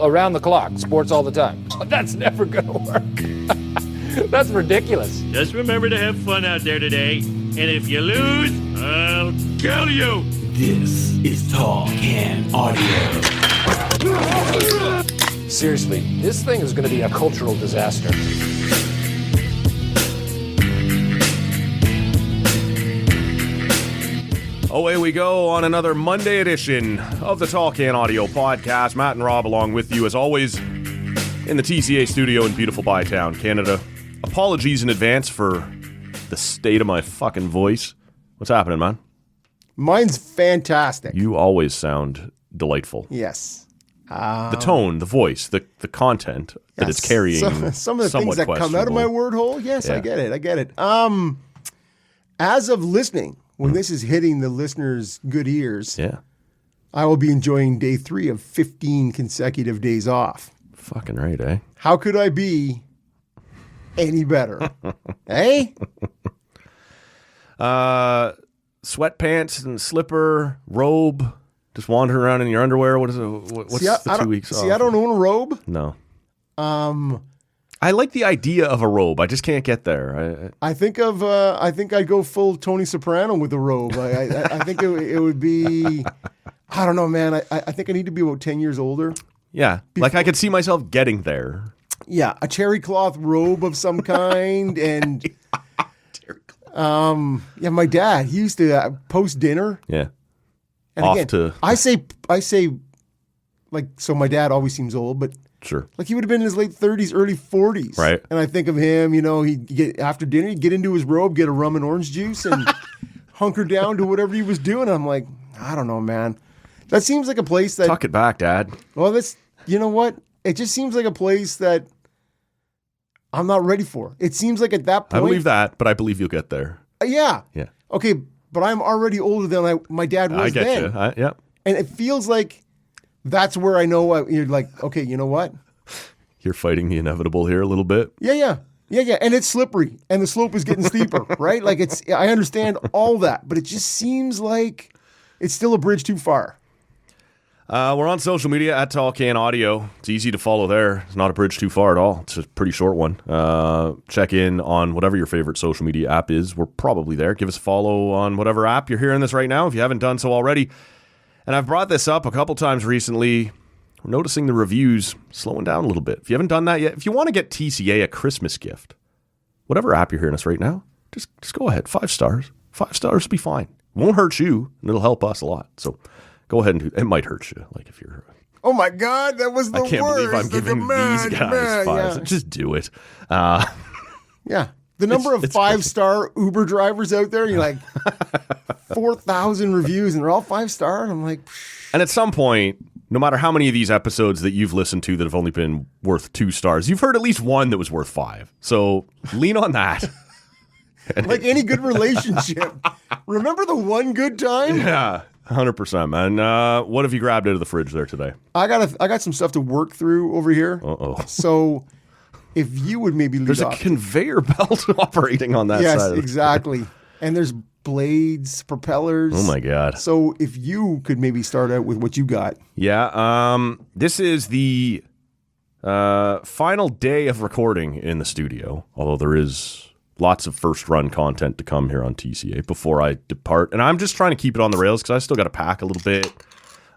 around the clock, sports all the time. That's never going to work. That's ridiculous. Just remember to have fun out there today. And if you lose, I'll kill you. This is Tall Can Audio. Seriously, this thing is going to be a cultural disaster. Away we go on another Monday edition of the Tall Can Audio podcast. Matt and Rob along with you as always in the TCA studio in beautiful Bytown, Canada. Apologies in advance for the state of my fucking voice. What's happening, man? Mine's fantastic. You always sound delightful. Yes. The tone, the voice, the content that it's carrying. Some of the things that come out of my word hole, yes, yeah. I get it. As of listening, when this is hitting the listeners' good ears, I will be enjoying day 3 of 15 consecutive days off. Fucking right, eh? How could I be any better? Eh? Sweatpants and slipper, robe, just wandering around in your underwear. What's the 2 weeks off? See, I don't own a robe. No. I like the idea of a robe. I just can't get there. I think I'd go full Tony Soprano with a robe. I think it would be, I don't know, man. I think I need to be about 10 years older. Yeah. Like I could see myself getting there. Yeah. A cherry cloth robe of some kind. And my dad, he used to post dinner. Yeah. And again, I say like, so my dad always seems old, but sure. Like he would have been in his late 30s, early 40s. Right. And I think of him, he'd get after dinner, he'd get into his robe, get a rum and orange juice and hunker down to whatever he was doing. I'm like, I don't know, man. That seems like a place that... Tuck it back, Dad. Well, you know what? It just seems like a place that I'm not ready for. It seems like at that point... I believe that, but I believe you'll get there. Yeah. Yeah. Okay, but I'm already older than my dad was then. I get you. Yeah. And it feels like that's where I know you're like, okay, you know what? You're fighting the inevitable here a little bit. Yeah. And it's slippery and the slope is getting steeper, right? Like I understand all that, but it just seems like it's still a bridge too far. We're on social media at Tall Can Audio. It's easy to follow there. It's not a bridge too far at all. It's a pretty short one. Check in on whatever your favorite social media app is. We're probably there. Give us a follow on whatever app you're hearing this right now if you haven't done so already. And I've brought this up a couple times recently. We're noticing the reviews slowing down a little bit. If you haven't done that yet, if you want to get TCA a Christmas gift, whatever app you're hearing us right now, just go ahead. 5 stars. 5 stars will be fine. It won't hurt you, and it'll help us a lot. So go ahead and do it. It might hurt you, like if you're... Oh my God, that was the worst. I can't believe I'm giving these guys 5. Yeah. Just do it. Yeah. The number of 5-star Uber drivers out there, you're like 4,000 reviews and they're all 5-star. I'm like... And at some point, no matter how many of these episodes that you've listened to that have only been worth 2 stars, you've heard at least one that was worth 5. So lean on that. Like any good relationship. Remember the one good time? Yeah, 100%, man. What have you grabbed out of the fridge there today? I got some stuff to work through over here. Uh-oh. So if you would maybe lead There's off. a conveyor belt operating on that side. Yes, exactly. And there's blades, propellers. Oh my God. So if you could maybe start out with what you got. Yeah, this is the final day of recording in the studio, although there is lots of first run content to come here on TCA before I depart. And I'm just trying to keep it on the rails because I still got to pack a little bit.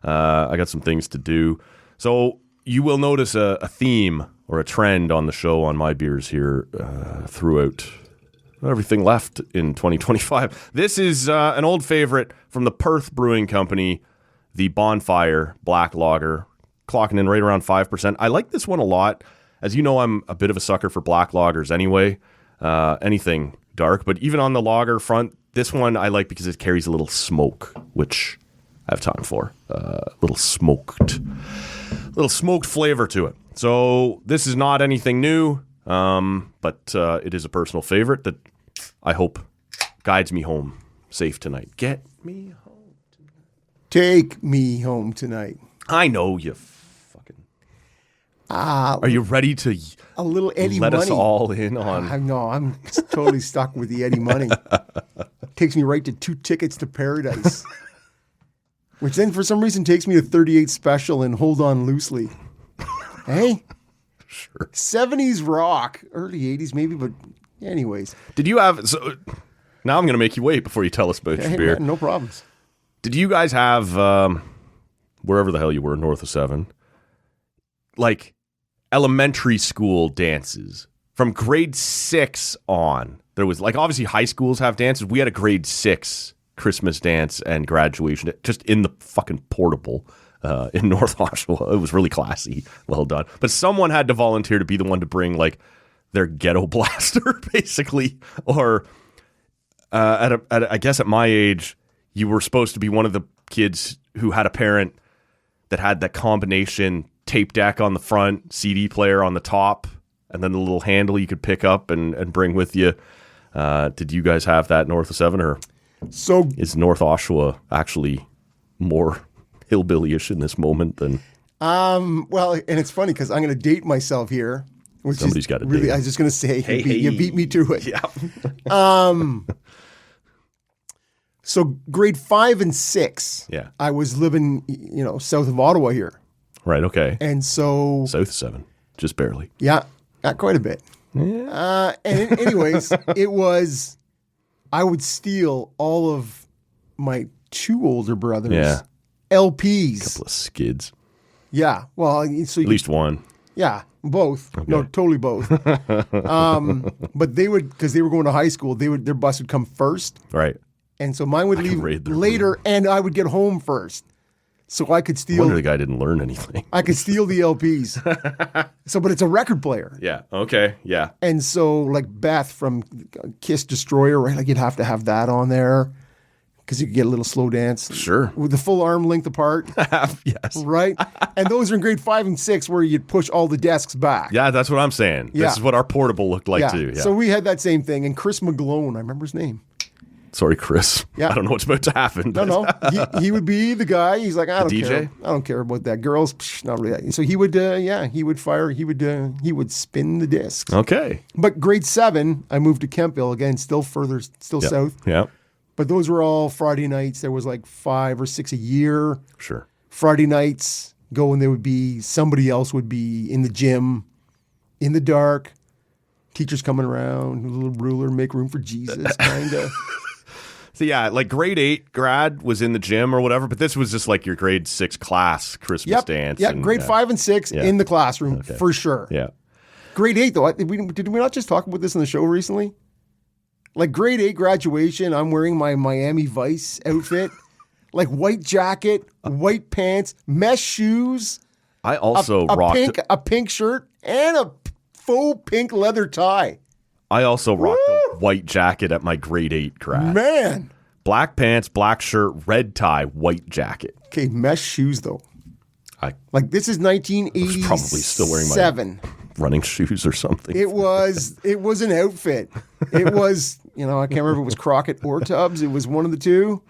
I got some things to do. So you will notice a theme or a trend on the show on my beers here throughout everything left in 2025. This is an old favorite from the Perth Brewing Company, the Bonfire Black Lager, clocking in right around 5%. I like this one a lot. As you know, I'm a bit of a sucker for black lagers anyway, anything dark. But even on the lager front, this one I like because it carries a little smoke, which I have time for. Little smoked flavor to it. So this is not anything new, but it is a personal favorite that I hope guides me home safe tonight. Get me home tonight. Take me home tonight. I know you fucking... Are you ready to a little Eddie let money. us all in on... No, I'm totally stuck with the Eddie money. Takes me right to 2 Tickets to Paradise. Which then for some reason takes me to 38 Special and Hold On Loosely. Hey? Sure. 70s rock, early 80s maybe, but anyways. Did you have... So, now I'm going to make you wait before you tell us about your beer. Man, no problems. Did you guys have, wherever the hell you were, north of 7, like elementary school dances? From grade 6 on, there was, like, obviously high schools have dances. We had a grade 6 Christmas dance and graduation just in the fucking portable in North Oshawa. It was really classy. Well done. But someone had to volunteer to be the one to bring, like, their ghetto blaster, basically. Or, I guess at my age, you were supposed to be one of the kids who had a parent that had that combination tape deck on the front, CD player on the top, and then the little handle you could pick up and bring with you. Did you guys have that north of 7, or is North Oshawa actually more hillbilly-ish in this moment than... Well, and it's funny because I'm going to date myself here. Somebody's got to really, date. I was just going to say, you beat me to it. Yeah. So grade 5 and 6, Yeah. I was living, south of Ottawa here. Right, okay. And so... South of 7, just barely. Yeah, not quite a bit. Yeah. Anyways, it was... I would steal all of my 2 older brothers' LPs. Couple of skids. Yeah. Well, so at least one. Yeah, both. Okay. No, totally both. But they would, because they were going to high school, their bus would come first. Right. And so mine would leave later, and I would get home first. So I could steal. I wonder the guy didn't learn anything. I could steal the LPs. But it's a record player. Yeah. Okay. Yeah. And so, like Beth from Kiss Destroyer, right? Like you'd have to have that on there because you could get a little slow dance. Sure. With the full arm length apart. Yes. Right? And those are in grade 5 and 6 where you'd push all the desks back. Yeah, that's what I'm saying. Yeah. This is what our portable looked like too. Yeah. So we had that same thing. And Chris McGlone, I remember his name. Sorry, Chris. Yeah. I don't know what's about to happen. No. He would be the guy. He's like, I don't DJ? care. I don't care about that. Girls, not really. So he would, he would fire. He would spin the discs. Okay. But grade 7, I moved to Kempville again, still south. Yeah. But those were all Friday nights. There was like 5 or 6 a year. Sure. Friday nights go, and there would be somebody else would be in the gym, in the dark. Teachers coming around, a little ruler, make room for Jesus, kind of. So yeah, like grade 8 grad was in the gym or whatever, but this was just like your grade 6 class Christmas dance. Yeah, grade 5 and 6 in the classroom for sure. Yeah. Grade 8 though, did we not just talk about this on the show recently? Like grade 8 graduation, I'm wearing my Miami Vice outfit, like white jacket, white pants, mesh shoes. I also rocked a pink shirt and a faux pink leather tie. I also rocked a white jacket at my grade 8 grad. Man. Black pants, black shirt, red tie, white jacket. Okay, mesh shoes though. This is 1987. I was probably still wearing my running shoes or something. It was an outfit. It was, I can't remember if it was Crockett or Tubbs. It was one of the two.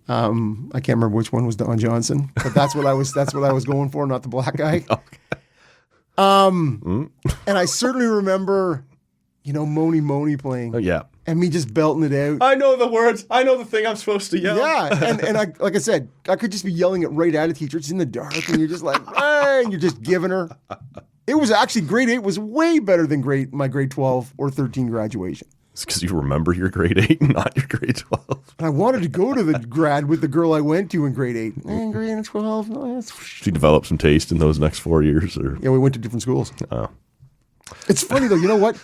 I can't remember which one was Don Johnson, but that's what I was going for, not the black guy. Okay. And I certainly remember Moni playing. Oh, yeah. And me just belting it out. I know the words. I know the thing I'm supposed to yell. Yeah. And I, like I said, I could just be yelling it right at a teacher. It's in the dark and you're just like, and you're just giving her. It was actually grade 8 was way better than my grade 12 or 13 graduation. It's because you remember your grade 8 and not your grade 12. And I wanted to go to the grad with the girl I went to in grade 8. And grade 12. No, she developed some taste in those next 4 years? Or? Yeah, we went to different schools. Oh. It's funny though, you know what?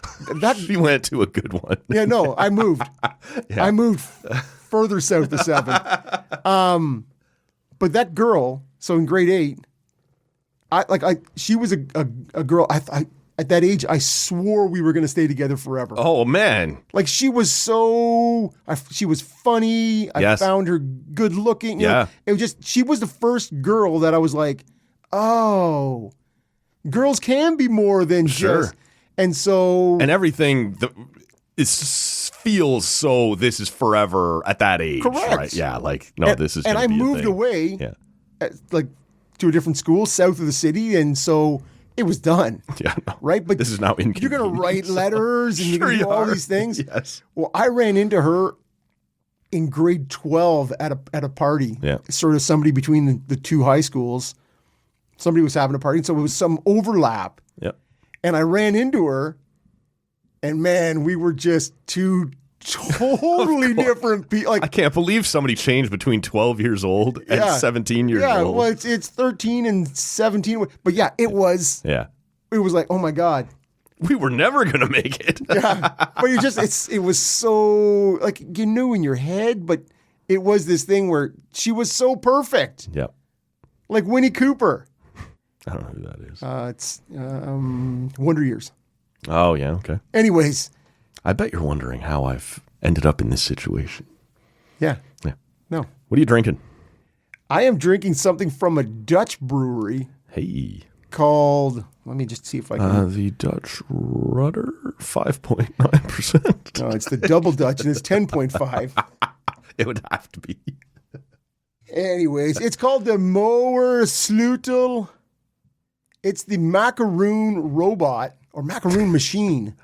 She went to a good one. Yeah, no, I moved. Yeah. I moved further south to 7. But that girl, so in grade 8, she was a girl. I at that age, I swore we were going to stay together forever. Oh man! Like she was she was funny. I found her good looking. Yeah, it was just she was the first girl that I was like, oh. Girls can be more than just, and so everything feels so. This is forever at that age, correct? Right? Yeah, this is. And I moved away, to a different school south of the city, and so it was done. Yeah, no, right. But this is now inconvenient. You're going to write letters and you're going to do all these things. Yes. Well, I ran into her in grade 12 at a party. Yeah. Sort of somebody between the two high schools. Somebody was having a party, so it was some overlap. Yep. And I ran into her, and man, we were just two totally different people. Like, I can't believe somebody changed between 12 years old and 17 years old. Yeah, well, it's 13 and 17. But yeah, it was. Yeah. It was like, oh my God. We were never going to make it. Yeah. But it was so, like, you knew in your head, but it was this thing where she was so perfect. Yep. Like Winnie Cooper. I don't know who that is. It's Wonder Years. Oh, yeah, okay. Anyways. I bet you're wondering how I've ended up in this situation. Yeah. Yeah. No. What are you drinking? I am drinking something from a Dutch brewery. Hey. Called, let me just see if I can. The Dutch Rudder, 5.9%. No, it's the Double Dutch, and it's 10.5. It would have to be. Anyways, it's called the Mower Sleutel. It's the macaroon robot or macaroon machine.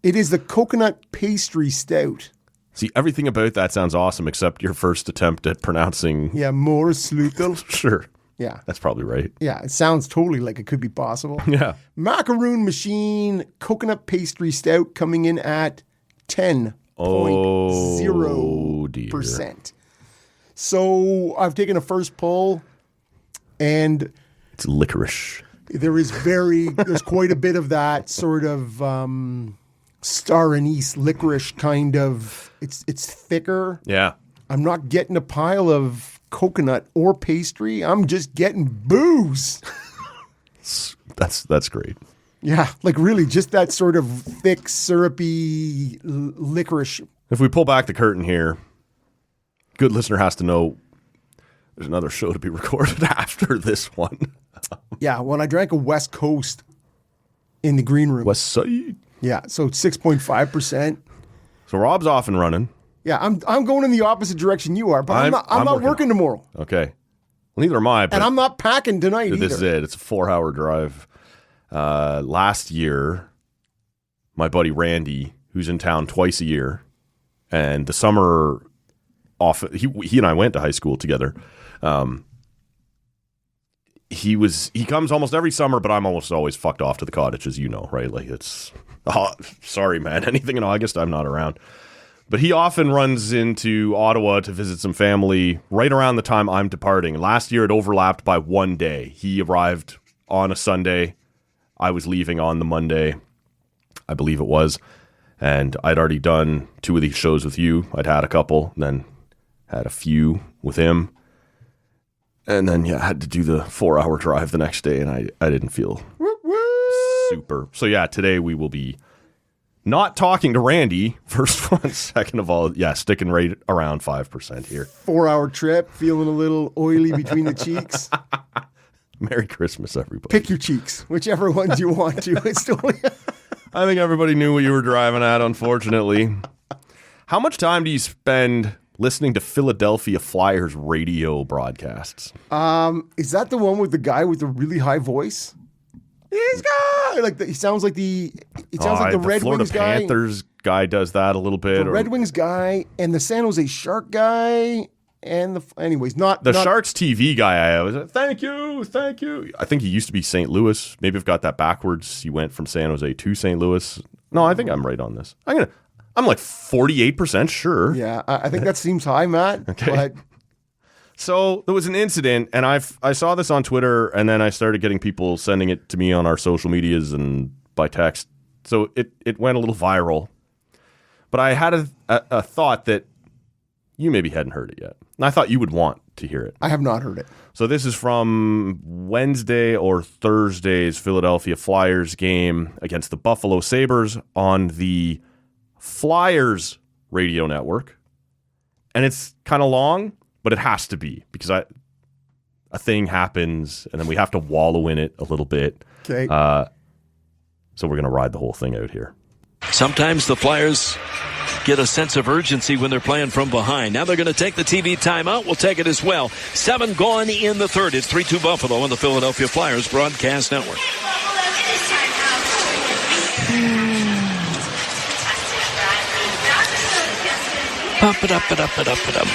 It is the coconut pastry stout. See, everything about that sounds awesome except your first attempt at pronouncing. Yeah, Mower Sleutel. Sure. Yeah. That's probably right. Yeah, it sounds totally like it could be possible. Yeah. Macaroon machine coconut pastry stout coming in at 10.0%. So I've taken a first pull, and it's licorice. There's quite a bit of that sort of star anise licorice kind of. It's thicker. Yeah. I'm not getting a pile of coconut or pastry. I'm just getting booze. That's great. Yeah, like really just that sort of thick, syrupy licorice. If we pull back the curtain here, good listener has to know there's another show to be recorded after this one. Yeah, when I drank a West Coast in the green room. West Side. Yeah, so 6.5%. So Rob's off and running. Yeah, I'm going in the opposite direction you are, but I'm not working tomorrow. Okay. Well, neither am I. And I'm not packing tonight this either. is it. It's a 4-hour drive. Last year, my buddy Randy, who's in town twice a year, and the summer off, he and I went to high school together. He comes almost every summer, but I'm almost always fucked off to the cottage, as you know, right? Like it's, sorry, man. Anything in August, I'm not around. But he often runs into Ottawa to visit some family right around the time I'm departing. Last year, it overlapped by one day. He arrived on a Sunday. I was leaving on the Monday, I believe it was. And I'd already done 2 of these shows with you. I'd had a couple, then had a few with him. And then, I had to do the 4-hour drive the next day, and I didn't feel super. So, today we will be not talking to Randy, first one. Second of all, sticking right around 5% here. 4-hour trip, feeling a little oily between the cheeks. Merry Christmas, everybody. Pick your cheeks, whichever ones you want to. It's totally... I think everybody knew what you were driving at, unfortunately. How much time do you spend listening to Philadelphia Flyers radio broadcasts? Is that the one with the guy with the really high voice? He's guy he sounds like the Red Florida Wings guy. Panthers guy does that a little bit. The Red Wings guy and the San Jose Shark guy and not Sharks TV guy. I was thank you. I think he used to be St. Louis. Maybe I've got that backwards. He went from San Jose to St. Louis. No, I think I'm right on this. I'm like 48% sure. Yeah, I think that seems high, Matt. Okay. But so there was an incident, and I saw this on Twitter, and then I started getting people sending it to me on our social medias and by text. So it went a little viral. But I had a thought that you maybe hadn't heard it yet. And I thought you would want to hear it. I have not heard it. So this is from Wednesday or Thursday's Philadelphia Flyers game against the Buffalo Sabres on the Flyers radio network. And it's kind of long, but it has to be because a thing happens and then we have to wallow in it a little bit. Okay. So we're going to ride the whole thing out here. Sometimes the Flyers get a sense of urgency when they're playing from behind. Now they're going to take the TV timeout. We'll take it as well. 7 gone in the third. It's 3-2 Buffalo on the Philadelphia Flyers broadcast network. Pump it up, it up, it up, it up.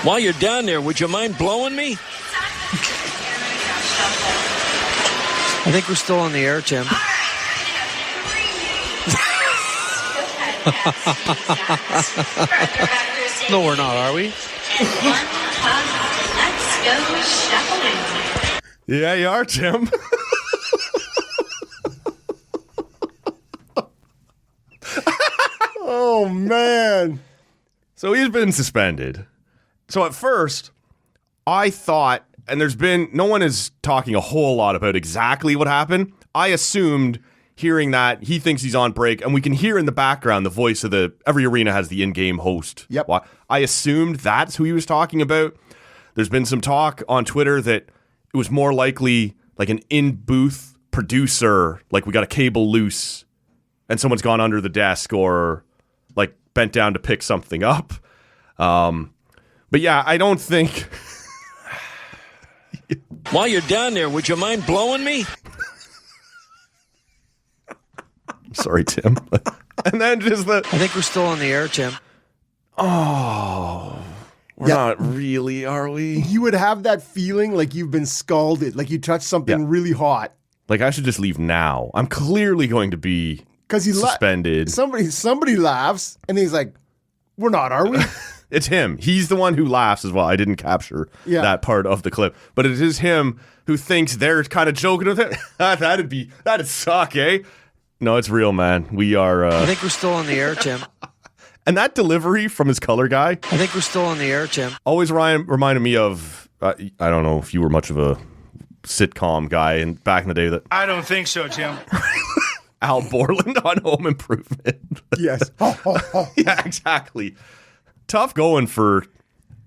While you're down there, would you mind blowing me? I think we're still on the air, Tim. No, we're not, are we? Let's go shuffling. Yeah, you are, Tim. Oh, man. So he's been suspended. So at first, I thought, and no one is talking a whole lot about exactly what happened. I assumed, hearing that, he thinks he's on break, and we can hear in the background the voice of every arena has the in-game host. Yep. I assumed that's who he was talking about. There's been some talk on Twitter that it was more likely like an in-booth producer, like we got a cable loose and someone's gone under the desk or like bent down to pick something up. But yeah, I don't think... While you're down there, would you mind blowing me? Sorry, Tim. And then just I think we're still on the air, Tim. Oh, we're not really, are we? You would have that feeling like you've been scalded, like you touched something really hot. Like I should just leave now. I'm clearly going to be suspended. Somebody laughs, and he's like, "We're not, are we?" It's him. He's the one who laughs as well. I didn't capture that part of the clip, but it is him who thinks they're kind of joking with it. That'd suck, eh? No, it's real, man. We are. I think we're still on the air, Tim. And that delivery from his color guy. I think we're still on the air, Tim. Always reminded me of. I don't know if you were much of a sitcom guy and back in the day. That I don't think so, Tim. Al Borland on Home Improvement. Yes. Yeah, exactly. Tough going for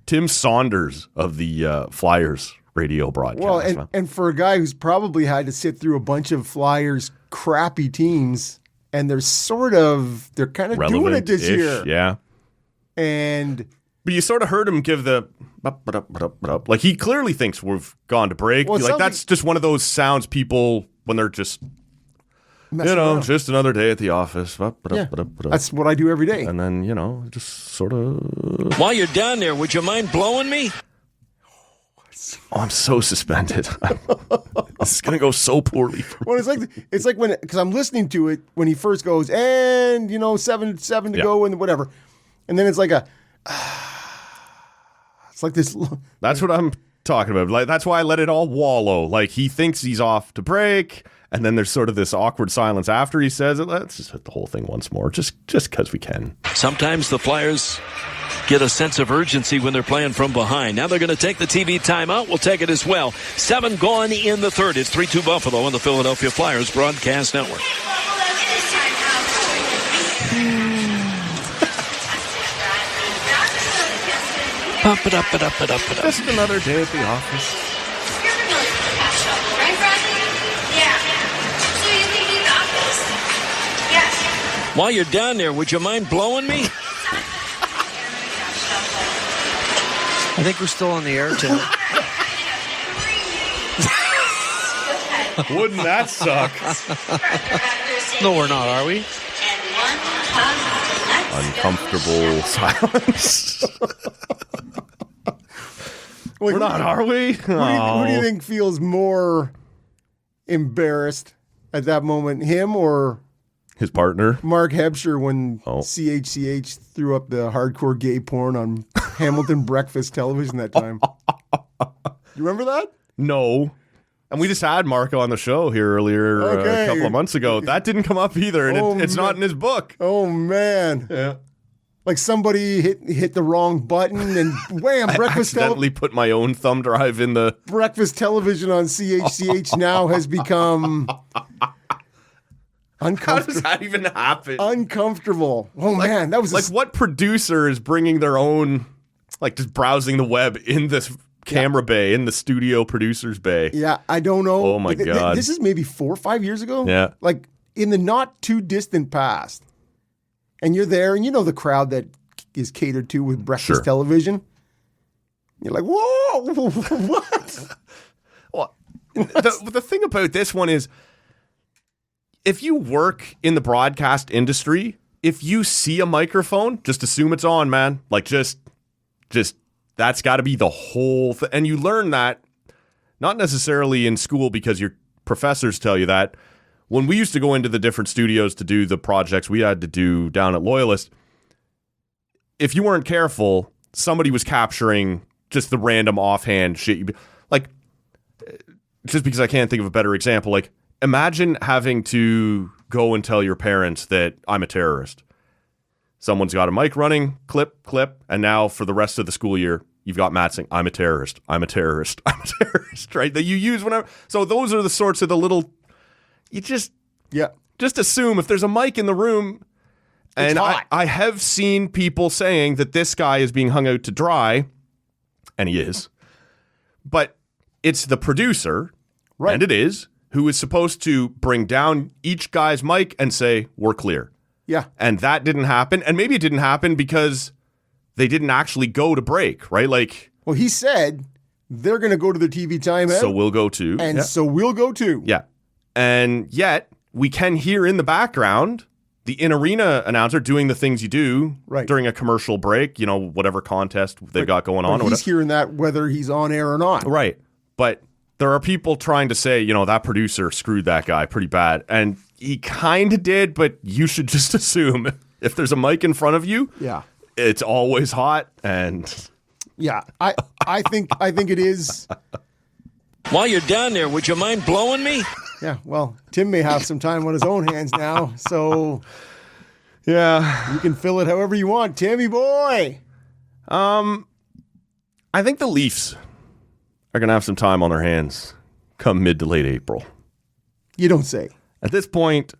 Tim Saunders of the Flyers radio broadcast. Well, and for a guy who's probably had to sit through a bunch of Flyers crappy teams, and they're kind of doing it this year. Yeah. But you sort of heard him give the like he clearly thinks we've gone to break. Well, like that's just one of those sounds people when they're just just another day at the office. That's what I do every day. And then, just sort of... While you're down there, would you mind blowing me? Oh, I'm so suspended. This is going to go so poorly for me. Well, it's like when, because I'm listening to it when he first goes, and, 7 to go and whatever. And then it's like it's like this. That's what I'm talking about. Like, that's why I let it all wallow. Like, he thinks he's off to break. And then there's sort of this awkward silence after he says it. Let's just hit the whole thing once more, just because we can. Sometimes the Flyers get a sense of urgency when they're playing from behind. Now they're going to take the TV timeout. We'll take it as well. 7 gone in the third. It's 3-2 Buffalo on the Philadelphia Flyers broadcast network. Just another day at the office. While you're down there, would you mind blowing me? I think we're still on the air, Tim. Wouldn't that suck? No, we're not, are we? Uncomfortable silence. We're not, are we? Who do you think feels more embarrassed at that moment, him or his partner? Mark Hebscher when CHCH threw up the hardcore gay porn on Hamilton breakfast television that time. You remember that? No. And we just had Marco on the show here earlier a couple of months ago. That didn't come up either, and it's not in his book. Oh, man. Yeah. Like somebody hit the wrong button and wham, breakfast accidentally put my own thumb drive in the... Breakfast television on CHCH now has become... How does that even happen? Uncomfortable. Oh, man. That was like what producer is bringing their own, like just browsing the web in this camera bay, in the studio producer's bay? Yeah, I don't know. Oh, my God. This is maybe 4 or 5 years ago? Yeah. Like in the not too distant past. And you're there, and you know the crowd that is catered to with breakfast television. You're like, whoa, what? Well, the thing about this one is, if you work in the broadcast industry, if you see a microphone, just assume it's on, man. Like, just That's got to be the whole thing. And you learn that not necessarily in school because your professors tell you that. When we used to go into the different studios to do the projects we had to do down at Loyalist, if you weren't careful, somebody was capturing just the random offhand shit. Like, just because I can't think of a better example, like, imagine having to go and tell your parents that I'm a terrorist. Someone's got a mic running, clip, and now for the rest of the school year, you've got Matt saying, I'm a terrorist, I'm a terrorist, I'm a terrorist, right? That you use whenever. So those are the sorts of the little, you just assume if there's a mic in the room, and I have seen people saying that this guy is being hung out to dry, and he is, but it's the producer, right? And it is, who is supposed to bring down each guy's mic and say, we're clear. Yeah. And that didn't happen. And maybe it didn't happen because they didn't actually go to break, right? Like, well, he said they're going to go to the TV timeout. So we'll go too. And so we'll go too. Yeah. And yet we can hear in the background the in-arena announcer doing the things you do during a commercial break, you know, whatever contest they've got going on. But he's hearing that whether he's on air or not. Right. But there are people trying to say, you know, that producer screwed that guy pretty bad. And he kind of did, but you should just assume if there's a mic in front of you, it's always hot. And I think it is. While you're down there, would you mind blowing me? Yeah, well, Tim may have some time on his own hands now, so you can fill it however you want, Timmy boy. I think the Leafs are going to have some time on their hands come mid to late April. You don't say. At this point,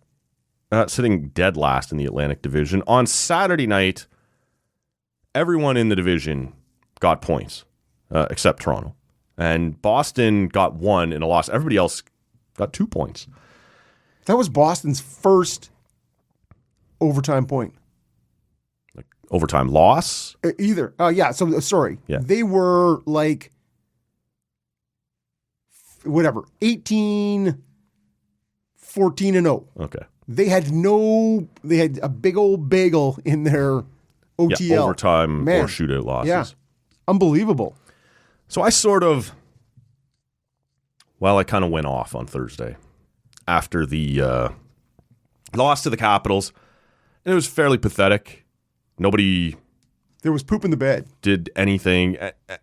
sitting dead last in the Atlantic Division, on Saturday night, everyone in the division got points, except Toronto. And Boston got 1 in a loss. Everybody else got 2 points. That was Boston's first overtime point. Like overtime loss? Either. So sorry. Yeah. They were like, 18, 14 and 0. Okay. They had a big old bagel in their OTL. Yeah, overtime or shootout losses. Yeah. Unbelievable. So I kind of went off on Thursday after the loss to the Capitals. And it was fairly pathetic. Nobody... There was poop in the bed. Did anything.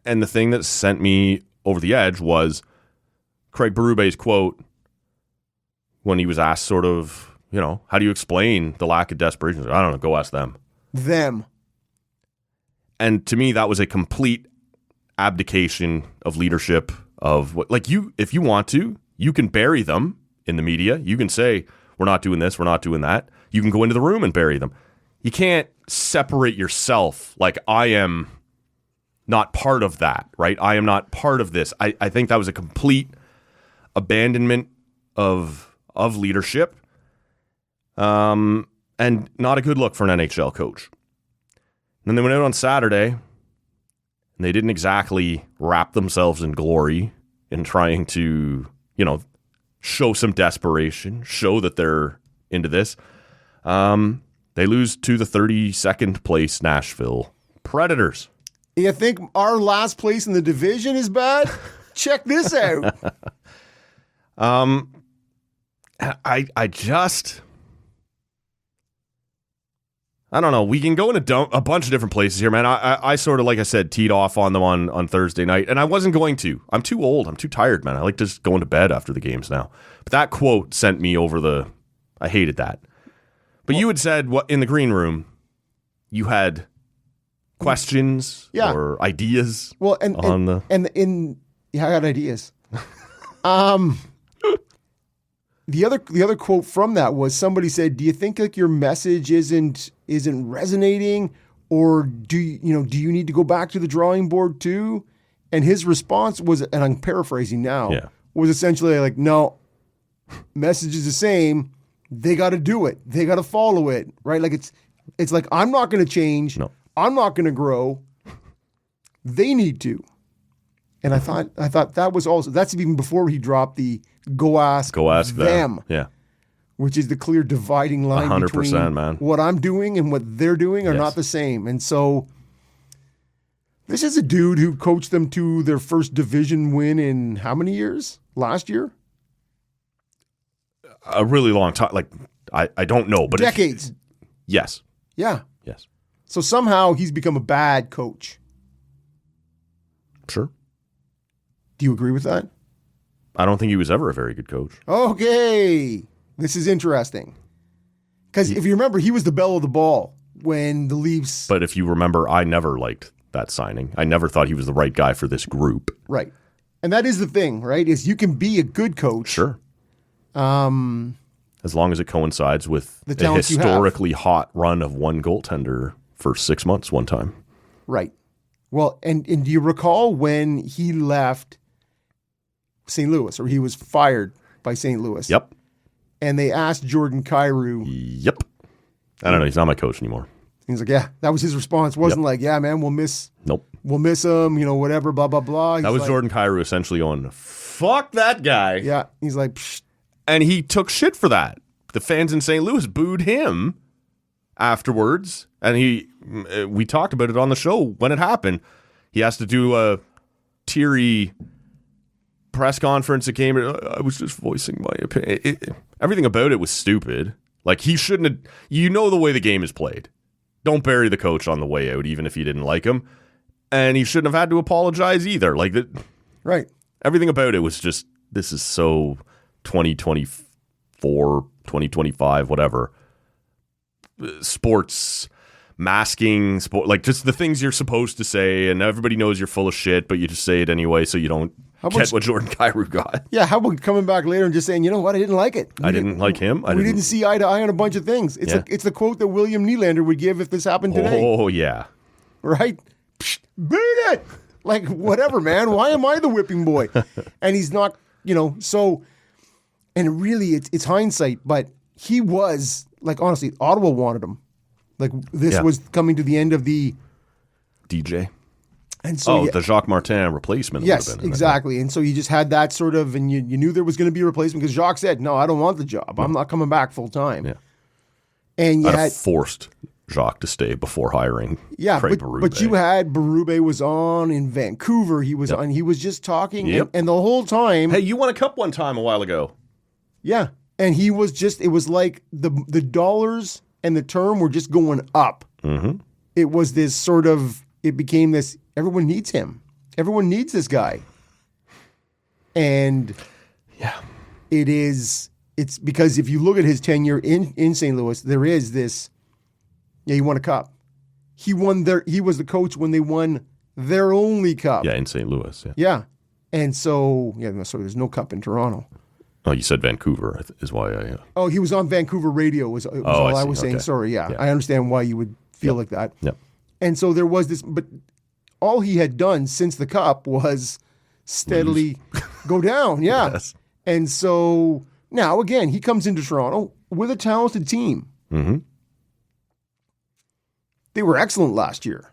And the thing that sent me over the edge was Craig Berube's quote when he was asked sort of, you know, how do you explain the lack of desperation? I don't know, go ask them. Them. And to me, that was a complete abdication of leadership of what, like, you, if you want to, you can bury them in the media. You can say, we're not doing this, we're not doing that. You can go into the room and bury them. You can't separate yourself like I am not part of that, right? I am not part of this. I think that was a complete abandonment of leadership, and not a good look for an NHL coach. And then they went out on Saturday, and they didn't exactly wrap themselves in glory in trying to, you know, show some desperation, show that they're into this. They lose to the 32nd place Nashville Predators. You think our last place in the division is bad? Check this out. I don't know. We can go in a bunch of different places here, man. I sort of, like I said, teed off on them on Thursday night, and I wasn't going to. I'm too old. I'm too tired, man. I like just going to bed after the games now. But that quote sent me over I hated that. But you had said what in the green room, you had questions or ideas. Well, I got ideas. The other quote from that was somebody said, "Do you think like your message isn't resonating, or do you need to go back to the drawing board too?" And his response was, and I'm paraphrasing now, was essentially like, "No, message is the same. They got to do it. They got to follow it, right? Like it's like I'm not going to change. No. I'm not going to grow. They need to." And I thought that was also, that's even before he dropped the go ask them. Yeah. Which is the clear dividing line 100%, between man. What I'm doing and what they're doing are not the same. And so This is a dude who coached them to their first division win in how many years? Last year? A really long time. Like, I don't know. But decades. Yes. Yeah. Yes. So somehow he's become a bad coach. Sure. Do you agree with that? I don't think he was ever a very good coach. Okay. This is interesting. Because if you remember, he was the belle of the ball when the Leafs... But if you remember, I never liked that signing. I never thought he was the right guy for this group. Right. And that is the thing, right? Is you can be a good coach. Sure. As long as it coincides with the a historically hot run of one goaltender for 6 months one time. Right. Well, and do you recall when he left St. Louis, or he was fired by St. Louis? Yep. And they asked Jordan Kyrou. Yep. I don't know. He's not my coach anymore. He's like, yeah, that was his response. Wasn't like, yeah, man, we'll miss him, whatever, blah, blah, blah. He's that was like, Jordan Kyrou essentially going, fuck that guy. Yeah. He's like, psh. And he took shit for that. The fans in St. Louis booed him afterwards. And we talked about it on the show when it happened. He has to do a teary press conference that came. I was just voicing my opinion. Everything about it was stupid. Like, he shouldn't have. The way the game is played. Don't bury the coach on the way out, even if you didn't like him. And he shouldn't have had to apologize either. Like, right. Everything about it was just, this is so 2024, 2025, whatever. Sports masking, like just the things you're supposed to say, and everybody knows you're full of shit, but you just say it anyway so you don't get what Jordan Kyrou got. Yeah, how about coming back later and just saying, you know what, I didn't like it. I didn't like him. We didn't see eye to eye on a bunch of things. It's the quote that William Nylander would give if this happened today. Oh, yeah. Right? Psh, beat it! Like, whatever, man. Why am I the whipping boy? And he's not, so, and really, it's hindsight, but he was, like, honestly, Ottawa wanted him. Like, this was coming to the end of the... DJ. And so, the Jacques Martin replacement. Yes, exactly. And so you just had that sort of, and you knew there was going to be a replacement because Jacques said, no, I don't want the job. I'm not coming back full time. Yeah. And you had forced Jacques to stay before hiring Craig Berube. But you had Berube was on in Vancouver. He was on. He was just talking. Yep. And the whole time. Hey, you won a cup one time a while ago. Yeah. And he was just, it was like the dollars and the term were just going up. Mm-hmm. It was this sort of, it became this, everyone needs him. Everyone needs this guy. And it's because if you look at his tenure in St. Louis, there is this, he won a cup. He was the coach when they won their only cup. Yeah, in St. Louis. Yeah. Yeah. And so, so there's no cup in Toronto. Oh, you said Vancouver is why I... Oh, he was on Vancouver radio was all I was saying. Okay. Sorry, yeah. I understand why you would feel like that. Yep. And so there was this, but all he had done since the cup was steadily go down. Yeah. Yes. And so now, again, he comes into Toronto with a talented team. Mm-hmm. They were excellent last year.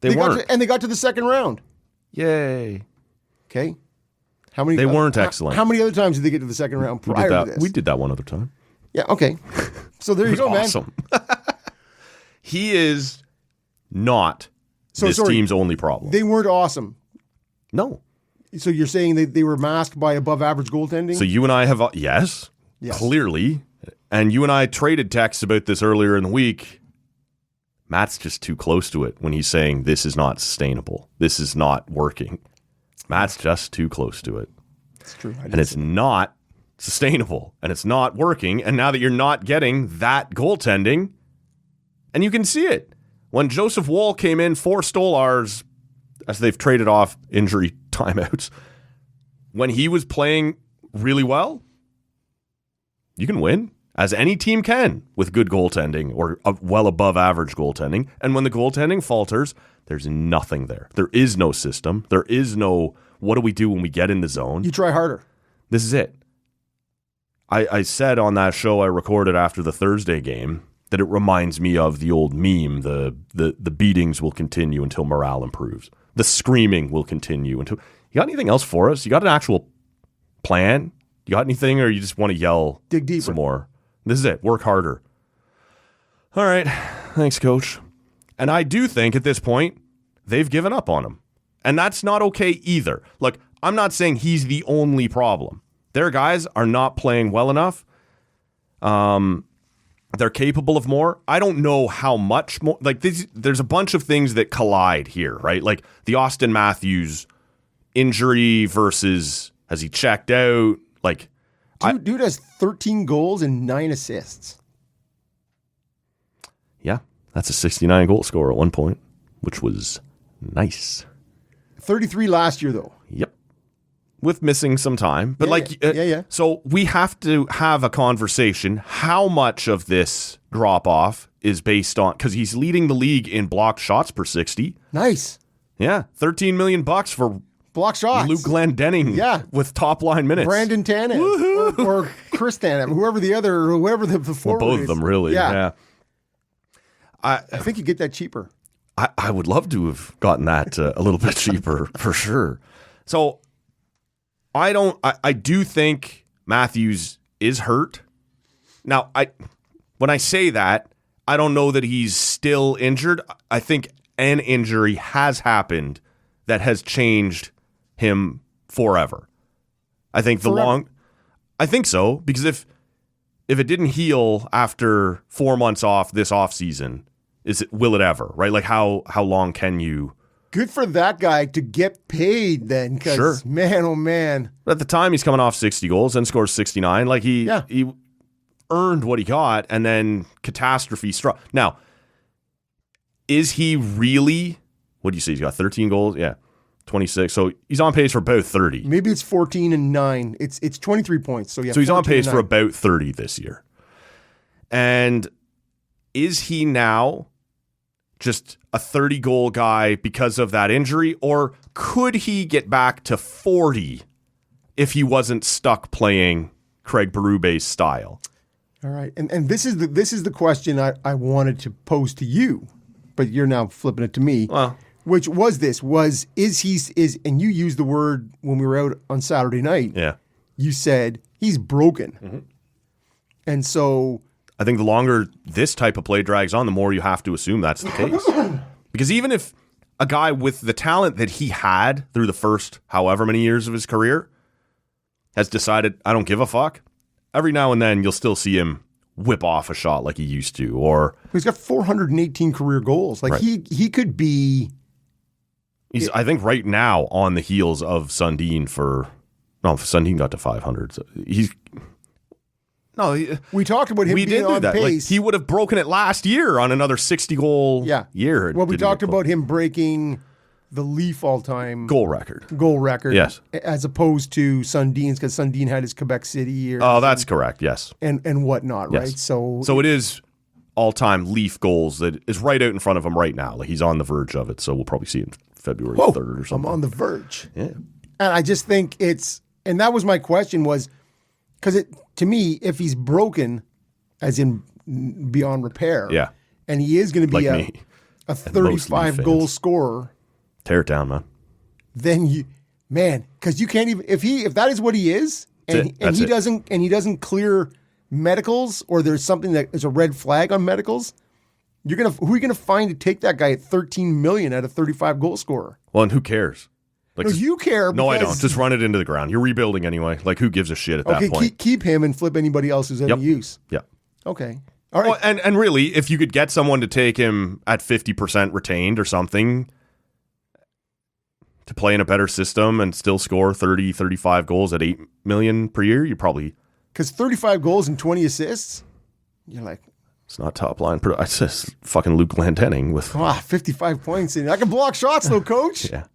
They weren't. And they got to the second round. Yay. Okay. How many? They weren't excellent. How many other times did they get to the second round prior to this? We did that one other time. Yeah, okay. So there you go, man. Awesome. He is not this team's only problem. They weren't awesome. No. So you're saying they were masked by above average goaltending? So you and I have, yes, clearly. And you and I traded texts about this earlier in the week. Matt's just too close to it when he's saying this is not sustainable. This is not working. Matt's just too close to it. It's true. And it's not sustainable. And it's not working. And now that you're not getting that goaltending, and you can see it. When Joseph Woll came in for Stolarz, as they've traded off injury timeouts, when he was playing really well, you can win, as any team can, with good goaltending or well above average goaltending. And when the goaltending falters, there's nothing there. There is no system. There is no, what do we do when we get in the zone? You try harder. This is it. I said on that show I recorded after the Thursday game that it reminds me of the old meme, the beatings will continue until morale improves. The screaming will continue until... You got anything else for us? You got an actual plan? You got anything, or you just want to yell dig deeper some more? This is it. Work harder. All right. Thanks, Coach. And I do think at this point, they've given up on him. And that's not okay either. Look, I'm not saying he's the only problem. Their guys are not playing well enough. They're capable of more. I don't know how much more. Like, there's a bunch of things that collide here, right? Like the Austin Matthews injury versus has he checked out? Like, dude has 13 goals and 9 assists. Yeah, that's a 69 goal scorer at one point, which was nice. 33 last year, though. Yep. With missing some time. But yeah. So we have to have a conversation. How much of this drop off is based on, because he's leading the league in blocked shots per 60. Nice. Yeah. $13 million for block shots. Luke Glendening with top line minutes. Brandon Tanev or Chris Tanev, whoever the forward both is. of them, really. Yeah. I think you get that cheaper. I would love to have gotten that a little bit cheaper for sure. So I do think Matthews is hurt. Now, when I say that, I don't know that he's still injured. I think an injury has happened that has changed him forever. I think I think so, because if it didn't heal after 4 months off this offseason, will it ever, right? Like how long can you? Good for that guy to get paid then, because man, oh man. But at the time, he's coming off 60 goals and scores 69. Like he earned what he got, and then catastrophe struck. Now, is he really, what do you say? He's got 13 goals? Yeah, 26. So he's on pace for about 30. Maybe it's 14 and 9. It's 23 points. So he's on pace for about 30 this year. And is he now just a 30-goal guy because of that injury, or could he get back to 40 if he wasn't stuck playing Craig Berube's style? All right, and this is the question I wanted to pose to you, but you're now flipping it to me. Well, which was and you used the word when we were out on Saturday night. Yeah, you said he's broken, and so. I think the longer this type of play drags on, the more you have to assume that's the case. Because even if a guy with the talent that he had through the first however many years of his career has decided, I don't give a fuck, every now and then you'll still see him whip off a shot like he used to. Or he's got 418 career goals. Like he could be. He's, I think, right now on the heels of Sundin Sundin got to 500. So we talked about him being on pace. Like, he would have broken it last year on another 60-goal year. Well, we talked about him breaking the Leaf all-time goal record. Yes. As opposed to Sundin's, because Sundin had his Quebec City year. Oh, that's correct, yes. And whatnot, yes. right? So it is all-time Leaf goals that is right out in front of him right now. Like, he's on the verge of it, so we'll probably see it February 3rd or something. I'm on the verge. Yeah. And I just think and that was my question was, because to me, if he's broken, as in beyond repair, and he is going to be a 35-goal scorer, tear it down, man. Then because you can't even if that is what he is, and he doesn't clear medicals, or there's something that is a red flag on medicals, who are you gonna find to take that guy at $13 million at a 35-goal scorer? Well, and who cares? Like, no, you care. No, I don't. Just run it into the ground. You're rebuilding anyway. Like, who gives a shit at that point? Keep him and flip anybody else who's any use. Yeah. Okay. All right. Well, and really, if you could get someone to take him at 50% retained or something to play in a better system and still score 30, 35 goals at $8 million per year, you probably... Because 35 goals and 20 assists, you're like... It's not top line. It's just fucking Luke Glendening with... 55 points. I can block shots, though, coach. Yeah.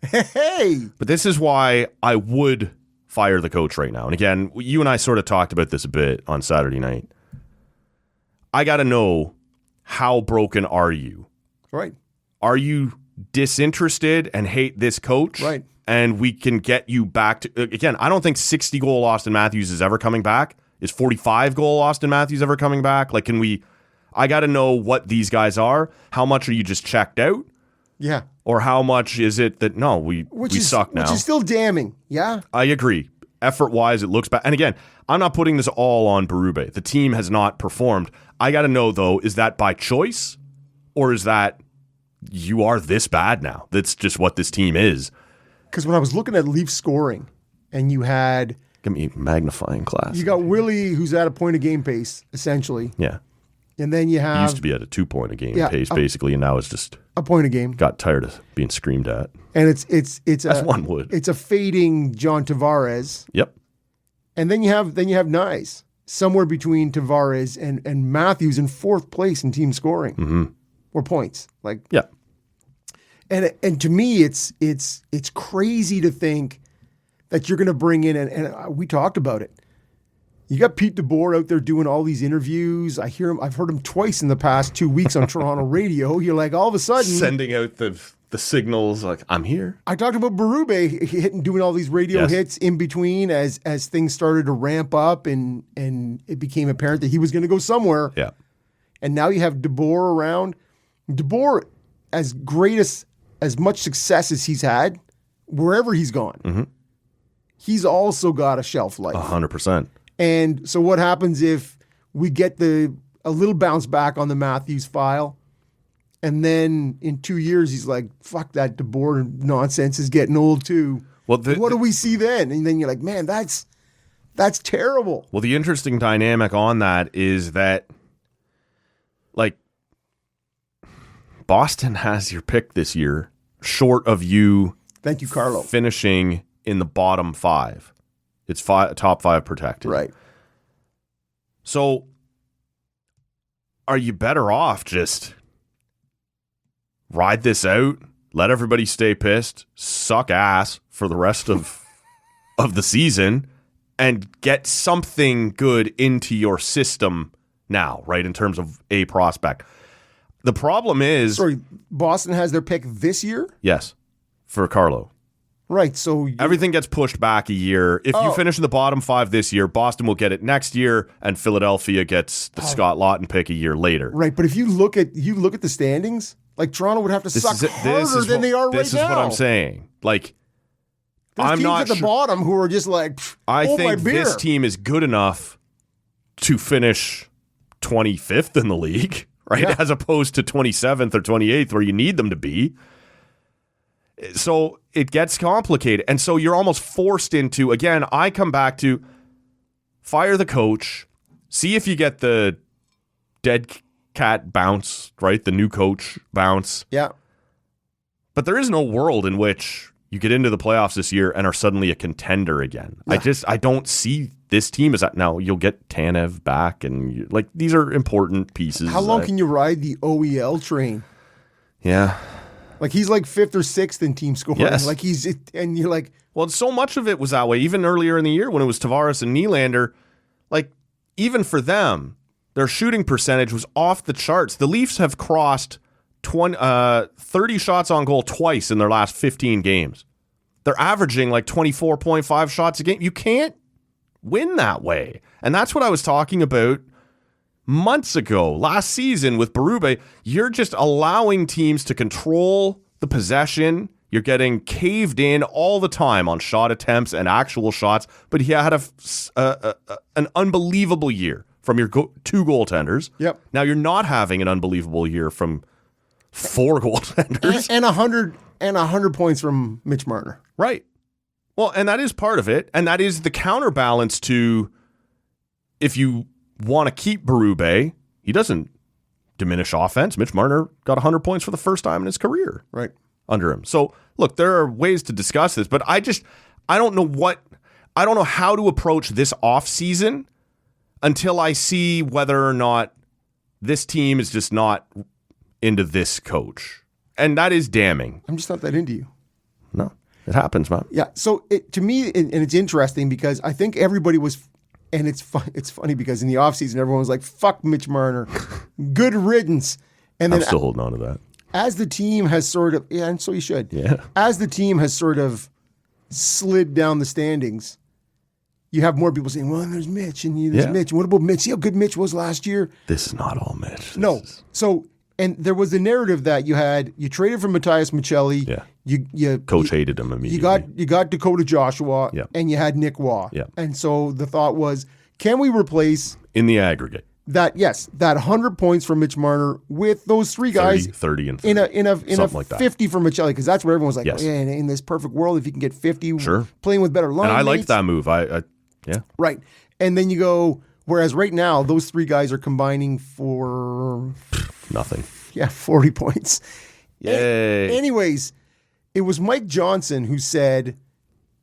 Hey! But this is why I would fire the coach right now. And again, you and I sort of talked about this a bit on Saturday night. I got to know, how broken are you? Right. Are you disinterested and hate this coach? Right. And we can get you back to... Again, I don't think 60-goal Austin Matthews is ever coming back. Is 45-goal Austin Matthews ever coming back? Like, can we... I got to know what these guys are. How much are you just checked out? Yeah. Or how much is it that, no, we suck now? Which is still damning, yeah? I agree. Effort-wise, it looks bad. And again, I'm not putting this all on Berube. The team has not performed. I got to know, though, is that by choice? Or is that you are this bad now. That's just what this team is. Because when I was looking at Leafs scoring, and you had... Give me magnifying glass. You got Willie, who's at a point of game pace, essentially. Yeah. And then you have... He used to be at a 2-point a game pace, basically, and now it's just... A point a game. Got tired of being screamed at. And it's as one would. It's a fading John Tavares. Yep. And then you have Nyes, somewhere between Tavares and Matthews in 4th place in team scoring. Or points. Yeah. And to me, it's crazy to think that you're going to bring in, and we talked about it. You got Pete DeBoer out there doing all these interviews. I've heard him twice in the past 2 weeks on Toronto radio. You're like, all of a sudden, sending out the signals like, I'm here. I talked about Berube doing all these radio hits in between as things started to ramp up and it became apparent that he was going to go somewhere. Yeah. And now you have DeBoer around. DeBoer, as much success as he's had, wherever he's gone, he's also got a shelf life. 100%. And so what happens if we get a little bounce back on the Matthews file, and then in 2 years he's like, fuck, that DeBoer nonsense is getting old too. Well, what do we see then? And then you're like, man, that's terrible. Well, the interesting dynamic on that is that, like, Boston has your pick this year, short of you. Thank you, Carlo. Finishing in the bottom 5. It's top 5 protected. Right. So are you better off just ride this out, let everybody stay pissed, suck ass for the rest of the season, and get something good into your system now, right, in terms of a prospect? The problem is... Sorry, Boston has their pick this year? Yes, for Carlo. Right, so... Everything gets pushed back a year. If you finish in the bottom 5 this year, Boston will get it next year, and Philadelphia gets the Scott Laughton pick a year later. Right, but if you look at the standings, like, Toronto would have to suck harder than they are right now. This is what I'm saying. Like, there's I'm teams not at the bottom who are just like, I think this team is good enough to finish 25th in the league, right? Yeah. As opposed to 27th or 28th where you need them to be. So it gets complicated. And so you're almost forced into, again, I come back to fire the coach, see if you get the dead cat bounce, right? The new coach bounce. Yeah. But there is no world in which you get into the playoffs this year and are suddenly a contender again. Yeah. I don't see this team as that. Now you'll get Tanev back, and like, these are important pieces. How long can you ride the OEL train? Yeah. Like, he's like 5th or 6th in team scoring. Yes. Like, and you're like... Well, so much of it was that way. Even earlier in the year when it was Tavares and Nylander, like, even for them, their shooting percentage was off the charts. The Leafs have crossed 30 shots on goal twice in their last 15 games. They're averaging like 24.5 shots a game. You can't win that way. And that's what I was talking about months ago, last season with Berube. You're just allowing teams to control the possession. You're getting caved in all the time on shot attempts and actual shots. But he had an unbelievable year from your 2 goaltenders. Yep. Now you're not having an unbelievable year from 4 goaltenders. And 100 points from Mitch Marner. Right. Well, and that is part of it. And that is the counterbalance to, if you want to keep Berube, he doesn't diminish offense. Mitch Marner got 100 points for the first time in his career. Right. Under him. So, look, there are ways to discuss this, but I don't know how to approach this offseason until I see whether or not this team is just not into this coach. And that is damning. I'm just not that into you. No, it happens, man. Yeah. So to me, and it's interesting because I think everybody was, and it's funny because in the offseason, everyone was like, fuck Mitch Marner. Good riddance. And then I'm still holding on to that. As the team has sort of, and so you should. Yeah. As the team has sort of slid down the standings, you have more people saying, well, there's Mitch, and there's Mitch. What about Mitch? See how good Mitch was last year? This is not all Mitch. So, and there was the narrative that you traded for Matthias Michelli. Yeah. Coach hated him immediately. You got Dakota Joshua, and you had Nick Waugh. Yeah. And so the thought was, can we replace... In the aggregate. that 100 points from Mitch Marner with those three guys 30 and 30. in a like 50 from Michelli, because that's what everyone's like. Yes. Oh, yeah, in this perfect world, if you can get 50, Sure. playing with better line And I liked mates. that move. Yeah. Right. And then you go, whereas right now, those three guys are combining for Nothing. 40 points. Yay. Anyways, it was Mike Johnson who said,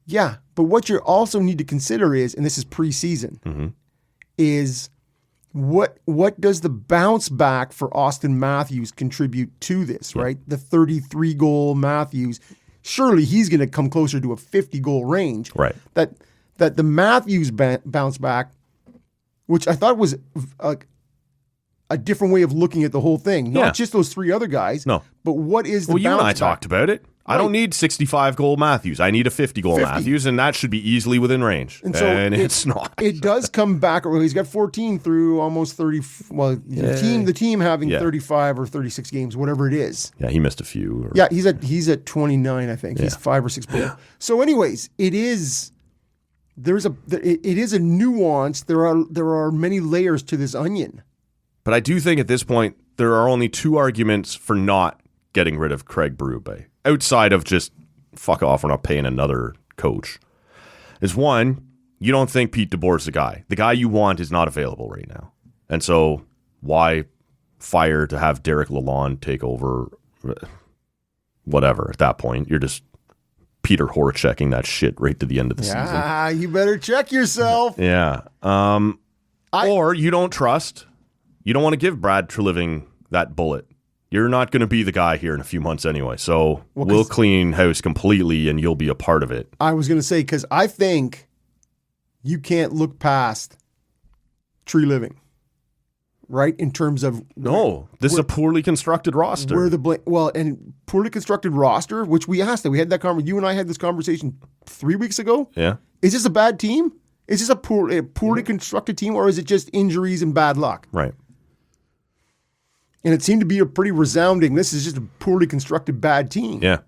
yeah, but what you also need to consider is, and this is preseason, is what does the bounce back for Austin Matthews contribute to this, right? The 33-goal Matthews, surely he's going to come closer to a 50-goal range. Right. That the Matthews bounce back, which I thought was a different way of looking at the whole thing. Not just those three other guys. No. But what is the bounce you and I back? talked about it. I don't need 65-goal Matthews. I need a 50-goal 50. Matthews, and that should be easily within range. And so it's not. It does come back. Well, he's got 14 through almost 30. Well, the team having 35 or 36 games, whatever it is. Yeah, he missed a few. He's at 29, I think. He's 5 or 6 below. So, anyways, it is a nuance. There are many layers to this onion. But I do think at this point there are only two arguments for not getting rid of Craig Berube, outside of just fuck off, we're not paying another coach. Is one, you don't think Pete DeBoer's the guy. The guy you want is not available right now. And so why fire to have Derek Lalonde take over? Whatever, at that point. You're just Peter Horachecking that shit right to the end of the season. Ah, you better check yourself. Yeah. Or you don't trust. You don't want to give Brad Treliving that bullet. You're not going to be the guy here in a few months anyway. So we'll clean house completely and you'll be a part of it. I was going to say, because I think you can't look past Tree Living, right? In terms of... No, this is a poorly constructed roster. And poorly constructed roster, which we asked that. We had that conversation. You and I had this conversation 3 weeks ago. Yeah. Is this a bad team? Is this a poorly constructed team, or is it just injuries and bad luck? Right. And it seemed to be a pretty resounding, this is just a poorly constructed bad team. Yeah.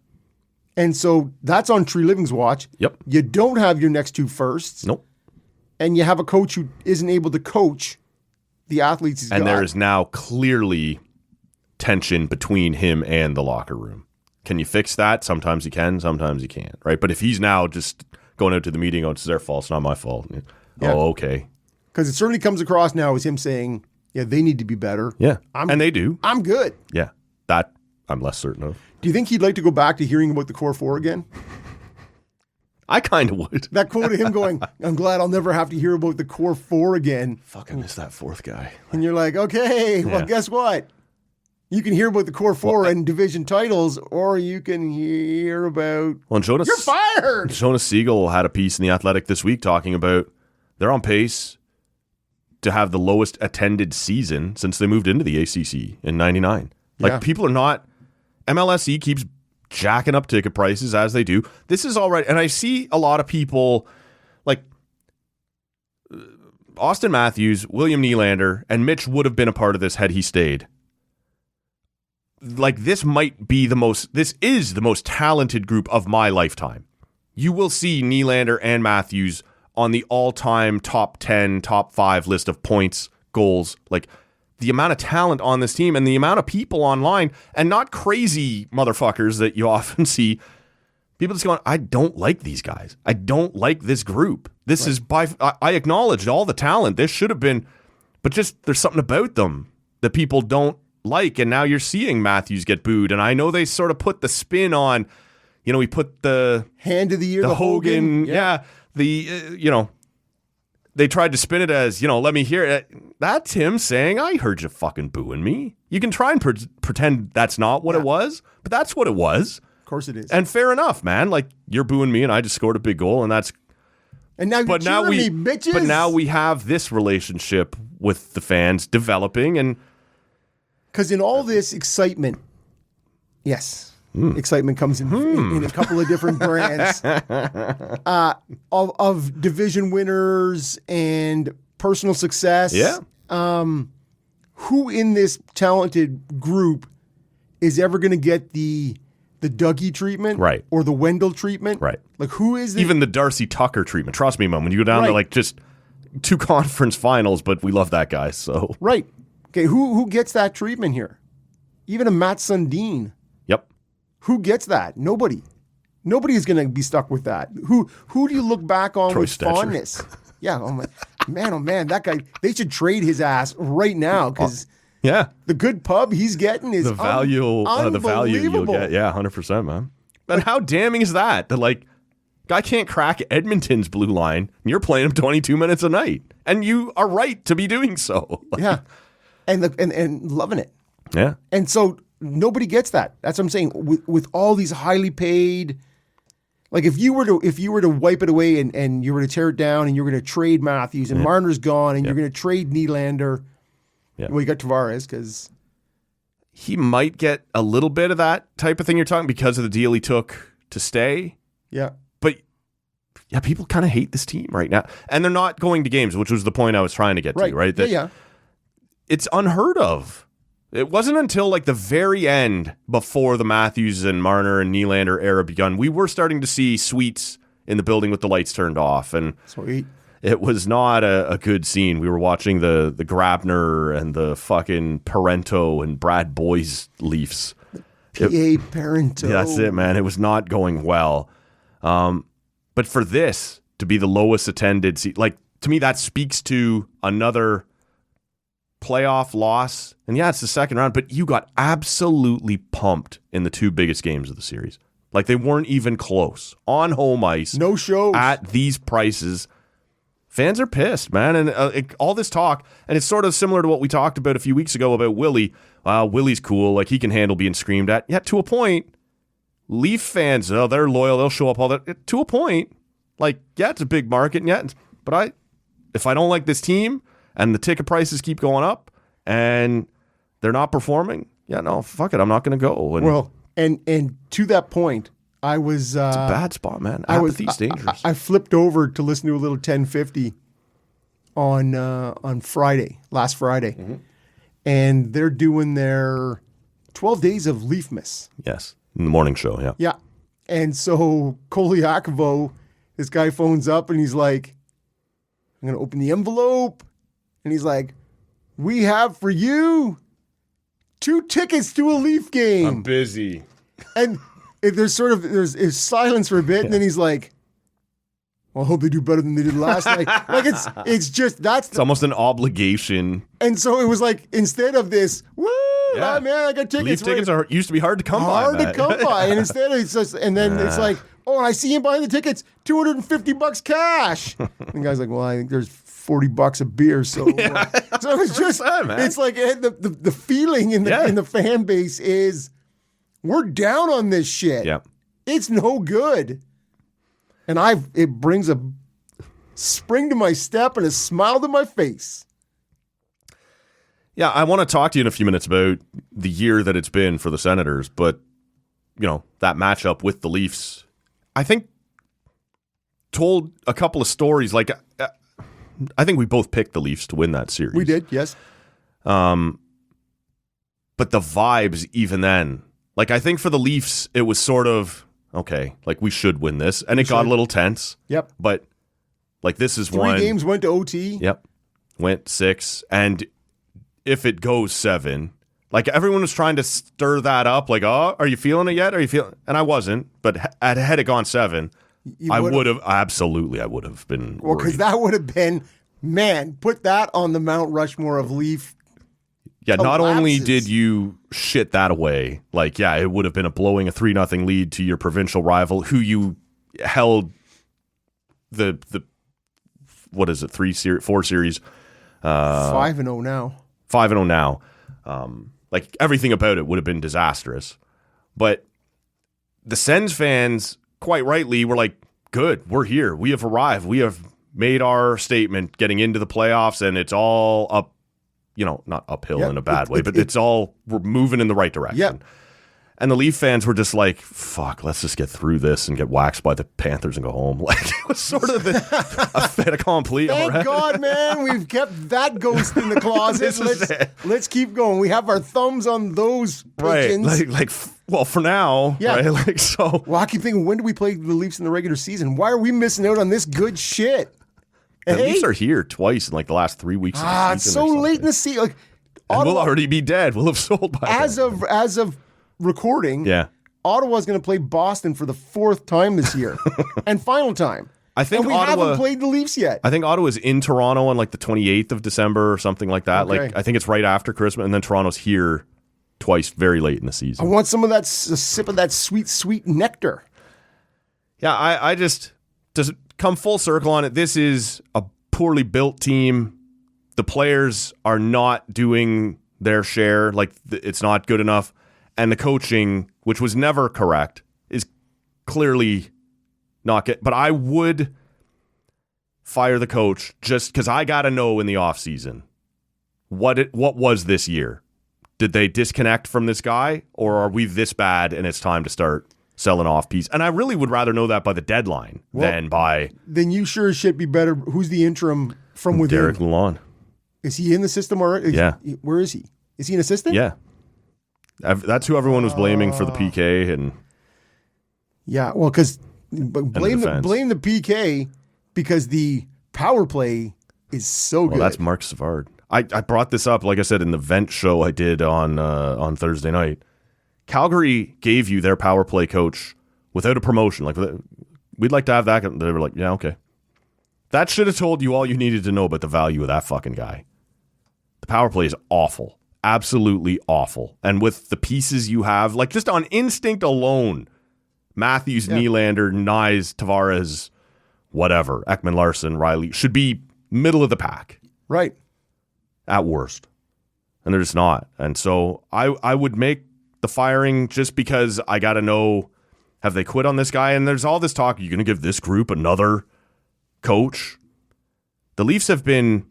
And so that's on Tree Living's watch. Yep. You don't have your next two firsts. Nope. And you have a coach who isn't able to coach the athletes he's got. And there is now clearly tension between him and the locker room. Can you fix that? Sometimes you can, sometimes you can't, right? But if he's now just going out to the meeting, it's their fault, it's not my fault. Yeah. Oh, okay. Because it certainly comes across now as him saying, yeah, they need to be better. Yeah, and they do. I'm good. Yeah, that I'm less certain of. Do you think he'd like to go back to hearing about the Core Four again? I kind of would. That quote of him going, I'm glad I'll never have to hear about the Core Four again. Fuck, I miss that fourth guy. And you're like, okay, well, guess what? You can hear about the Core Four and division titles, or you can hear about... Jonas, you're fired! Jonas Siegel had a piece in The Athletic this week talking about they're on pace to have the lowest attended season since they moved into the ACC in 99. People are not... MLSE keeps jacking up ticket prices as they do. This is all right. And I see a lot of people like Austin Matthews, William Nylander, and Mitch would have been a part of this had he stayed. Like, this is the most talented group of my lifetime. You will see Nylander and Matthews on the all-time top 10, top 5 list of points, goals. Like, the amount of talent on this team and the amount of people online, and not crazy motherfuckers that you often see. People just going, I don't like these guys. I don't like this group. This is I acknowledge all the talent. This should have been, but just there's something about them that people don't like. And now you're seeing Matthews get booed. And I know they sort of put the spin on, we put the hand of the year, the Hogan. They tried to spin it as, let me hear it. That's him saying, I heard you fucking booing me. You can try and pretend that's not what it was, but that's what it was. Of course it is. And fair enough, man. Like, you're booing me and I just scored a big goal and that's... And now you're cheering me, bitches. But now we have this relationship with the fans developing and... Because in all this excitement, excitement comes in a couple of different brands of division winners and personal success. Yeah. Who in this talented group is ever going to get the Dougie treatment, right, or the Wendell treatment, right? Like, who is even the Darcy Tucker treatment? Trust me, man. When you go down to 2 conference finals, but we love that guy. So right. Okay, who gets that treatment here? Even a Matt Sundin. Yep. Who gets that? Nobody. Nobody is going to be stuck with that. Who do you look back on Troy with Stecher. fondness? Yeah, oh man, that guy. They should trade his ass right now because the good pub he's getting is the value you'll get. Yeah, 100%, man. And how damning is that? That like guy can't crack Edmonton's blue line, and you're playing him 22 minutes a night, and you are right to be doing so. Yeah, and loving it. Yeah, and so nobody gets that. That's what I'm saying. With all these highly paid, like if you were to wipe it away and you were to tear it down and you were going to trade Matthews and Marner's gone and you're going to trade Nylander. Yeah. Well, you got Tavares because he might get a little bit of that type of thing you're talking because of the deal he took to stay. Yeah. But yeah, people kind of hate this team right now. And they're not going to games, which was the point I was trying to get to, right? That yeah. It's unheard of. It wasn't until like the very end before the Matthews and Marner and Nylander era begun, we were starting to see suites in the building with the lights turned off. And sweet. It was not a good scene. We were watching the Grabner and the fucking Parento and Brad Boyes Leafs. P.A. Parento. Yeah, that's it, man. It was not going well. But for this to be the lowest attended, like to me, that speaks to another playoff loss. And yeah, it's the second round, but you got absolutely pumped in the 2 biggest games of the series. Like they weren't even close on home ice. No shows at these prices. Fans are pissed, man, and all this talk, and it's sort of similar to what we talked about a few weeks ago about Willie. Willie's cool, like he can handle being screamed at. Yeah, to a point. Leaf fans, they're loyal, they'll show up all that. To a point, like yeah, it's a big market, and yeah, but if I don't like this team and the ticket prices keep going up and they're not performing, yeah, no, fuck it, I'm not going to go. And to that point. I was. It's a bad spot, man. Apathy's dangerous. I flipped over to listen to a little 1050 on Friday, last Friday, and they're doing their 12 days of Leafmas. Yes, in the morning show. Yeah. Yeah, and so Koliakovo, this guy phones up and he's like, "I'm going to open the envelope," and he's like, "We have for you 2 tickets to a Leaf game." I'm busy. And there's silence for a bit, and then he's like, "Well, I hope they do better than they did last night." Like it's just it's almost an obligation. And so it was like instead of this, woo, man, I got tickets. Leaf tickets used to be hard to come by. Hard to come by, and instead it's just, and then it's like, oh, and I see him buying the tickets, $250 cash. And the guy's like, well, I think there's $40 a beer, so so it's just, it's like the feeling in the fan base is. We're down on this shit. Yep. It's no good. And it brings a spring to my step and a smile to my face. Yeah, I want to talk to you in a few minutes about the year that it's been for the Senators, but that matchup with the Leafs, I think told a couple of stories. Like I think we both picked the Leafs to win that series. We did, yes. But the vibes even then, like I think for the Leafs, it was sort of, okay, like we should win this. And it got a little tense. Yep. But like this is 3 games went to OT. Yep. Went 6. And if it goes 7, like everyone was trying to stir that up. Like, oh, are you feeling it yet? And I wasn't. But had it gone 7, I would have been Well, because that would have been, man, put that on the Mount Rushmore of Leaf. Yeah, not only did you shit that away, like, yeah, it would have been blowing a 3-0 lead to your provincial rival who you held the what is it, 4 series. 5-0 now. 5-0 now. Like, everything about it would have been disastrous. But the Sens fans, quite rightly, were like, good, we're here. We have arrived. We have made our statement getting into the playoffs, and it's all up. Not uphill in a bad way, but we're moving in the right direction. Yep. And the Leaf fans were just like, fuck, let's just get through this and get waxed by the Panthers and go home. Like, it was sort of a fait accompli. Thank God, man, we've kept that ghost in the closet. Let's keep going. We have our thumbs on those pigeons. Right, well, for now, right? Like, so. Well, I keep thinking, when do we play the Leafs in the regular season? Why are we missing out on this good shit? The Leafs are here twice in like the last 3 weeks. It's so late in the season. Like, we'll already be dead. We'll have sold by as then. as of recording. Yeah, Ottawa's going to play Boston for the 4th time this year, and final time. I think and we haven't played the Leafs yet. I think Ottawa's in Toronto on like the 28th of December or something like that. Okay. Like I think it's right after Christmas, and then Toronto's here twice very late in the season. I want some of that, a sip of that sweet, sweet nectar. Yeah, I just come full circle on it. This is a poorly built team. The players are not doing their share. Like it's not good enough, and the coaching, which was never correct, is clearly not good. But I would fire the coach just because I got to know in the offseason what was this year. Did they disconnect from this guy, or are we this bad and it's time to start selling off piece? And I really would rather know that by the deadline than by... Then you sure as shit be better. Who's the interim from within? Derek Lalonde. Is he in the system already? Yeah. Where is he? Is he an assistant? Yeah. That's who everyone was blaming for the PK. And yeah, well, because blame the PK because the power play is so good. Well, that's Mark Savard. I brought this up, like I said, in the vent show I did on Thursday night. Calgary gave you their power play coach without a promotion. Like, we'd like to have that. They were like, yeah, okay. That should have told you all you needed to know about the value of that fucking guy. The power play is awful. Absolutely awful. And with the pieces you have, like just on instinct alone, Matthews, Nylander, Nyes, Tavares, whatever, Ekman Larson, Riley, should be middle of the pack. Right. At worst. And they're just not. And so I would make the firing just because I got to know, have they quit on this guy? And there's all this talk, are you going to give this group another coach? The Leafs have been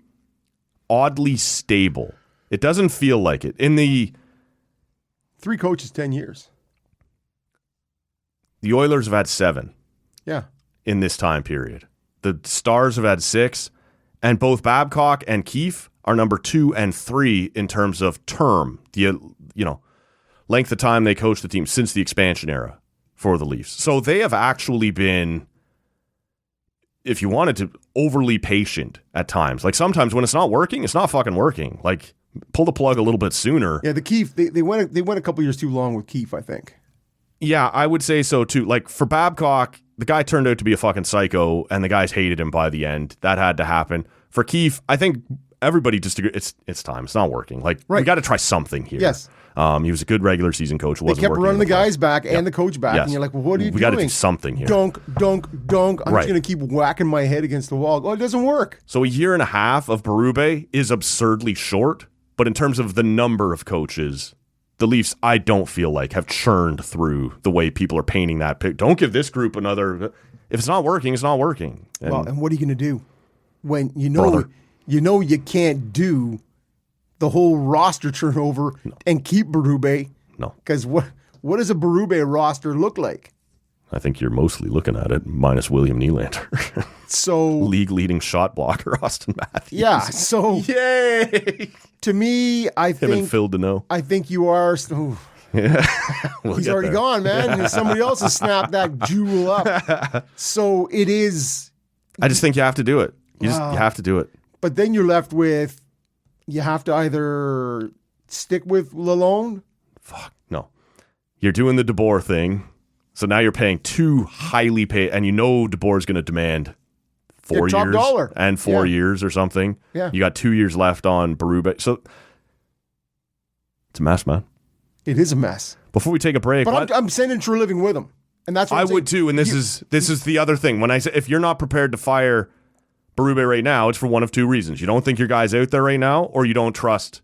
oddly stable. It doesn't feel like it. In the 3 coaches, 10 years. The Oilers have had 7. Yeah. In this time period. The Stars have had 6. And both Babcock and Keefe are number 2 and 3 in terms of term. The length of time they coached the team since the expansion era for the Leafs. So they have actually been, if you wanted to, overly patient at times. Like sometimes when it's not working, it's not fucking working. Like pull the plug a little bit sooner. Yeah, the Keefe, they went a couple years too long with Keefe, I think. Yeah, I would say so too. Like for Babcock, the guy turned out to be a fucking psycho and the guys hated him by the end. That had to happen. For Keefe, I think everybody just agreed it's time. It's not working. Like we got to try something here. Yes. He was a good regular season coach. They kept running the guys back and the coach back, and you're like, well, what are you doing? We got to do something here. Dunk, dunk, dunk. I'm just going to keep whacking my head against the wall. Oh, it doesn't work. So a year and a half of Berube is absurdly short, but in terms of the number of coaches, the Leafs, I don't feel like, have churned through the way people are painting that pic. Don't give this group another... If it's not working, it's not working. And what are you going to do when you know you can't do the whole roster turnover and keep Berube? No. Because what does a Berube roster look like? I think you're mostly looking at it, minus William Nylander. So league-leading shot blocker, Austin Matthews. Yeah, so... Yay! To me, I think... Him and Phil Deneau. I think you are... Yeah. He's already gone, man. Somebody else has snapped that jewel up. So it is... I just think you have to do it. You have to do it. But then you're left with... You have to either stick with Lalonde. Fuck, no. You're doing the DeBoer thing. So now you're paying 2 highly paid... And you know DeBoer's going to demand 4 years. Top dollar. And 4 years or something. Yeah. You got 2 years left on Berube. So it's a mess, man. It is a mess. Before we take a break... But I'm sending True Living with him. And that's what I would too, and this is the other thing. When I say if you're not prepared to fire Berube right now, it's for one of 2 reasons. You don't think your guy's out there right now, or you don't trust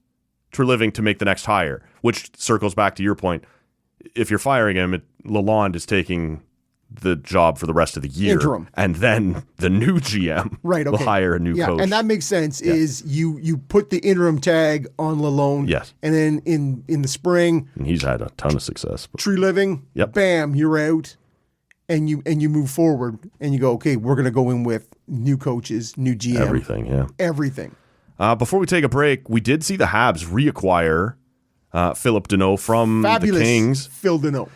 True Living to make the next hire, which circles back to your point. If you're firing him, Lalonde is taking the job for the rest of the year. Interim. And then the new GM will hire a new coach. And that makes sense, is you put the interim tag on Lalonde. Yes. And then in the spring... And he's had a ton of success. True Living, bam, you're out. And you move forward and you go, okay, we're going to go in with new coaches, new GM. Everything, yeah. Everything. Before we take a break, we did see the Habs reacquire Philip Deneau from Fabulous the Kings. Phil Deneau.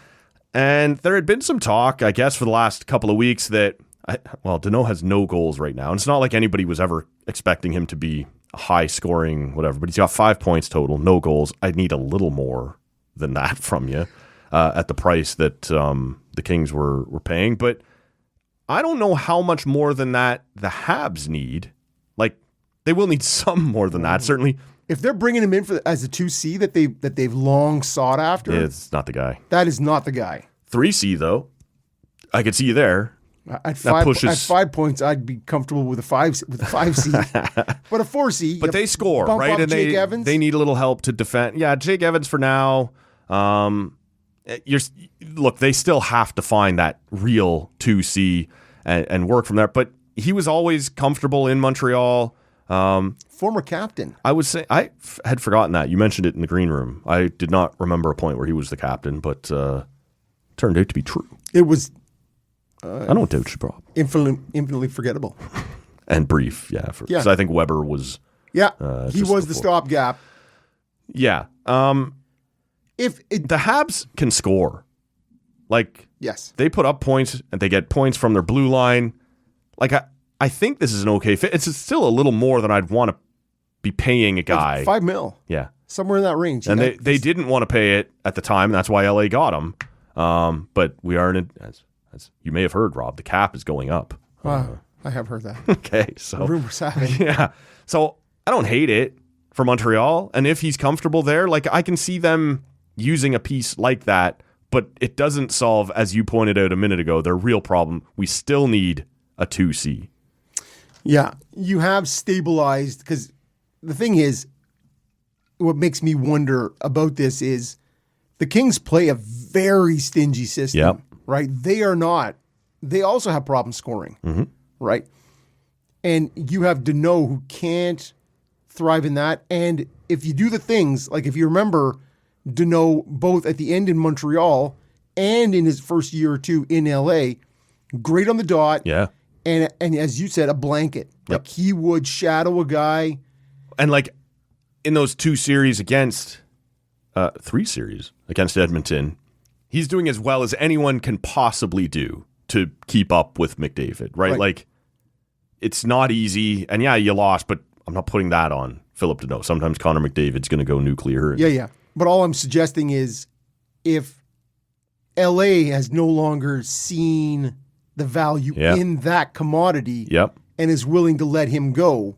And there had been some talk, I guess, for the last couple of weeks that Danault has no goals right now. And it's not like anybody was ever expecting him to be a high-scoring whatever, but he's got 5 points total, no goals. I need a little more than that from you at the price that the Kings were paying. But I don't know how much more than that the Habs need. Like, they will need some more than that, certainly. If they're bringing him in as a 2C that they've long sought after, it's not the guy. That is not the guy. 3C, though, I could see you there. At 5 points, I'd be comfortable with a 5C, but a 4C. But they score, right? And they need a little help to defend. Yeah, Jake Evans for now. Look, they still have to find that real 2C and work from there. But he was always comfortable in Montreal. Former captain. I would say I had forgotten that. You mentioned it in the green room. I did not remember a point where he was the captain, but turned out to be true. It was. I don't doubt you, Bob. Infinitely forgettable. And brief, yeah. Because I think Weber was. Yeah, he was the stopgap. Yeah. If the Habs can score, like, yes, they put up points and they get points from their blue line. Like, I think this is an okay fit. It's still a little more than I'd want to be paying a guy. $5 million. Yeah. Somewhere in that range. And they didn't want to pay it at the time, and that's why LA got him. But we are in as you may have heard, Rob, the cap is going up. I have heard that. Okay. So rumors have it. Yeah. So I don't hate it for Montreal. And if he's comfortable there, like, I can see them using a piece like that, but it doesn't solve, as you pointed out a minute ago, their real problem. We still need a 2C. Yeah, you have stabilized, because the thing is, what makes me wonder about this is the Kings play a very stingy system, right? They also have problems scoring, right? And you have Danault who can't thrive in that. And if you do the things, like if you remember Danault both at the end in Montreal and in his first year or two in LA, great on the dot. Yeah. And as you said, a blanket. Like, he would shadow a guy. And like in those 2 series against 3 series against Edmonton, he's doing as well as anyone can possibly do to keep up with McDavid, right? Like, it's not easy. And yeah, you lost, but I'm not putting that on Philip Danault. Sometimes Connor McDavid's going to go nuclear. Yeah. But all I'm suggesting is, if LA has no longer seen the value in that commodity and is willing to let him go,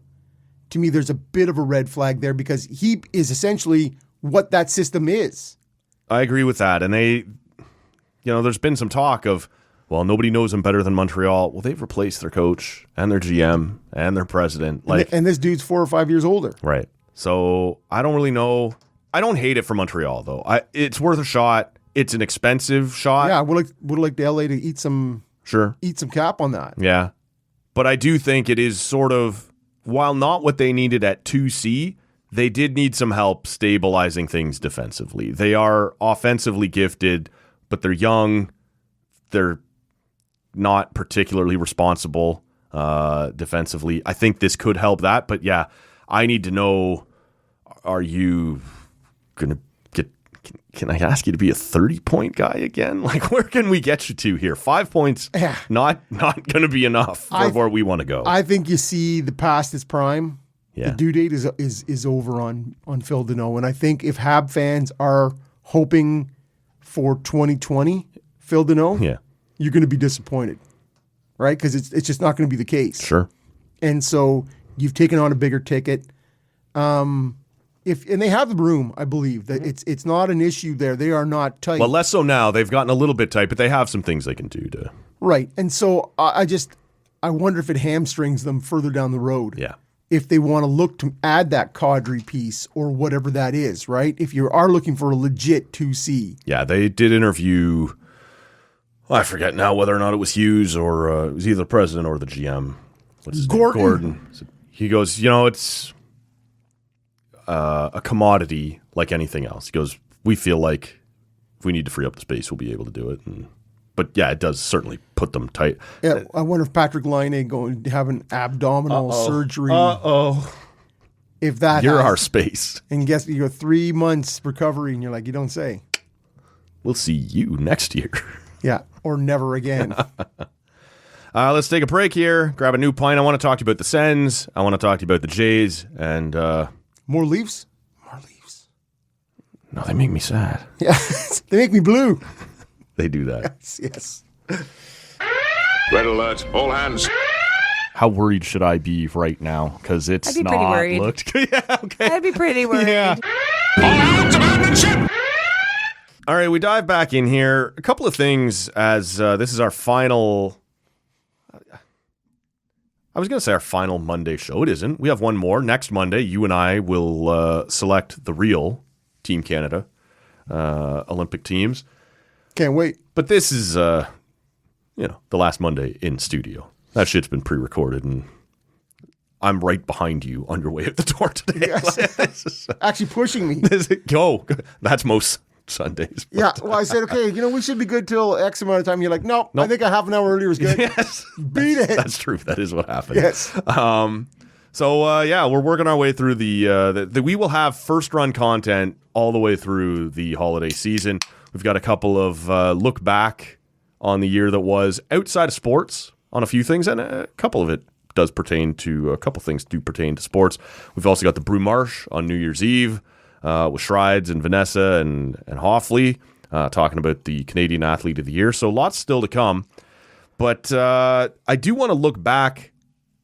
to me, there's a bit of a red flag there, because he is essentially what that system is. I agree with that. And there's been some talk of, well, nobody knows him better than Montreal. Well, they've replaced their coach and their GM and their president. And this dude's 4 or 5 years older. Right. So I don't really know. I don't hate it for Montreal, though. It's worth a shot. It's an expensive shot. Yeah, I would like the LA to eat some cap on that. Yeah. But I do think it is sort of, while not what they needed at 2C, they did need some help stabilizing things defensively. They are offensively gifted, but they're young. They're not particularly responsible defensively. I think this could help that. But yeah, I need to know, are you going to can I ask you to be a 30-point guy again? Like, where can we get you to here? 5 points, not going to be enough for where we want to go. I think you see the past is prime. Yeah. The due date is over on Phil Danault. And I think if Hab fans are hoping for 2020 Phil Danault, you're going to be disappointed, right? Because it's just not going to be the case. Sure. And so you've taken on a bigger ticket. And they have the room, I believe. That it's not an issue there. They are not tight. Well, less so now. They've gotten a little bit tight, but they have some things they can do to. Right. And so I wonder if it hamstrings them further down the road. Yeah. If they want to look to add that Kadri piece or whatever that is, right? If you are looking for a legit 2C. Yeah, they did interview, I forget now whether or not it was Hughes or it was either the president or the GM. What's his name? Gordon. He goes, it's a commodity like anything else. He goes, we feel like if we need to free up the space, we'll be able to do it. But yeah, it does certainly put them tight. Yeah, I wonder if Patrick Laine going to have an abdominal surgery. If that you're our space. And guess you go 3 months recovery, and you're like, you don't say. We'll see you next year. Yeah, or never again. Let's take a break here, grab a new pint. I want to talk to you about the Sens. I want to talk to you about the Jays. And more Leafs? More Leafs. No, they make me sad. Yeah, they make me blue. They do that. Yes. Red alert, all hands. How worried should I be right now? Because it's I'd be not pretty worried. looked good. Yeah, okay. I'd be pretty worried. Yeah. All hands, abandon ship. All right, we dive back in here. A couple of things as this is our final... I was going to say our final Monday show. It isn't. We have one more. Next Monday, you and I will select the real Team Canada Olympic teams. Can't wait. But this is, the last Monday in studio. That shit's been pre-recorded, and I'm right behind you on your way out the door today. Yes. Actually pushing me. Go. That's most Sundays. Yeah, well, I said, okay, we should be good till X amount of time. You're like, nope. I think a half an hour earlier is good. Yes. Beat it. That's true. That is what happened. Yes. We're working our way through we will have first-run content all the way through the holiday season. We've got a couple of look back on the year that was outside of sports on a few things, and a couple things do pertain to sports. We've also got the Brew Marsh on New Year's Eve with Schreids and Vanessa and Hoffley talking about the Canadian Athlete of the Year. So lots still to come. But I do want to look back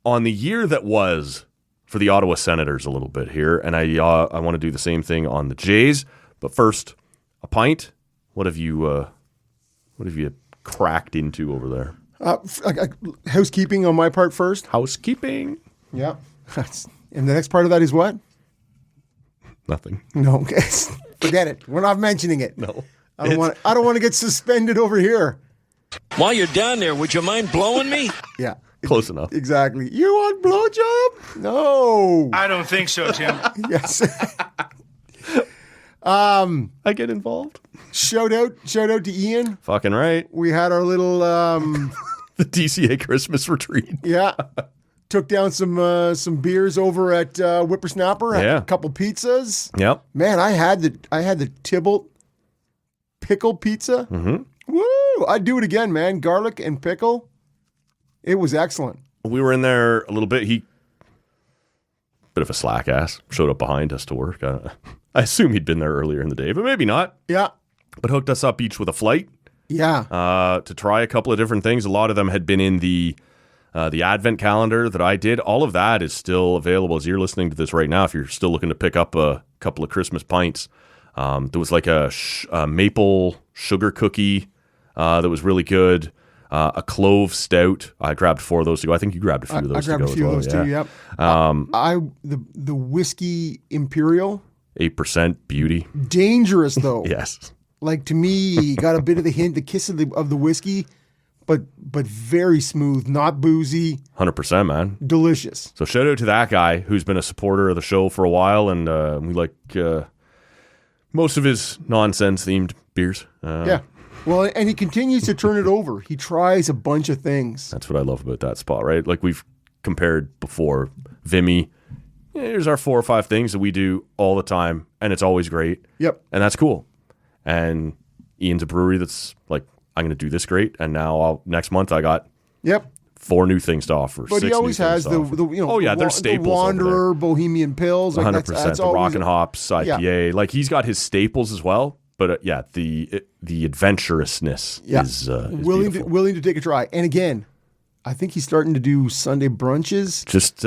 on the year that was for the Ottawa Senators a little bit here, and I want to do the same thing on the Jays. But first, a pint. What have you cracked into over there? Housekeeping on my part first. Housekeeping. Yeah. And the next part of that is what? Nothing. No, forget it. We're not mentioning it. No. I don't want to get suspended over here. While you're down there, would you mind blowing me? Yeah. Close enough. Exactly. You want blowjob? No. I don't think so, Tim. Yes. I get involved. Shout out to Ian. Fucking right. We had our little the TCA Christmas retreat. Yeah. Took down some beers over at Whippersnapper. Had a couple pizzas. Yep. Man, I had the Tybalt pickle pizza. Mm-hmm. Woo! I'd do it again, man. Garlic and pickle. It was excellent. We were in there a little bit. He, bit of a slack ass, showed up behind us to work. I assume he'd been there earlier in the day, but maybe not. Yeah. But hooked us up each with a flight. Yeah. To try a couple of different things. A lot of them had been in the Advent calendar that I did. All of that is still available as you're listening to this right now. If you're still looking to pick up a couple of Christmas pints, there was like a maple sugar cookie that was really good. A clove stout. I grabbed 4 of those to go. I think you grabbed a few of those to go. I grabbed a few of those too. Yep. The whiskey imperial. 8% beauty. Dangerous though. Yes. Like to me, got a bit of the hint, the kiss of the whiskey, but very smooth, not boozy. 100%, man. Delicious. So shout out to that guy who's been a supporter of the show for a while, and we like most of his nonsense themed beers. Yeah. Well, and he continues to turn it over. He tries a bunch of things. That's what I love about that spot, right? Like we've compared before, Vimy. Here's our 4 or 5 things that we do all the time, and it's always great. Yep. And that's cool. And Ian's a brewery that's like, I'm going to do this great, and now next month I got 4 new things to offer. But he always has the there's staples. The Wanderer, Bohemian Pills, like 100%. That's the Rock and Hops IPA, yeah. Like he's got his staples as well. But the adventurousness is willing to take a try. And again, I think he's starting to do Sunday brunches. Just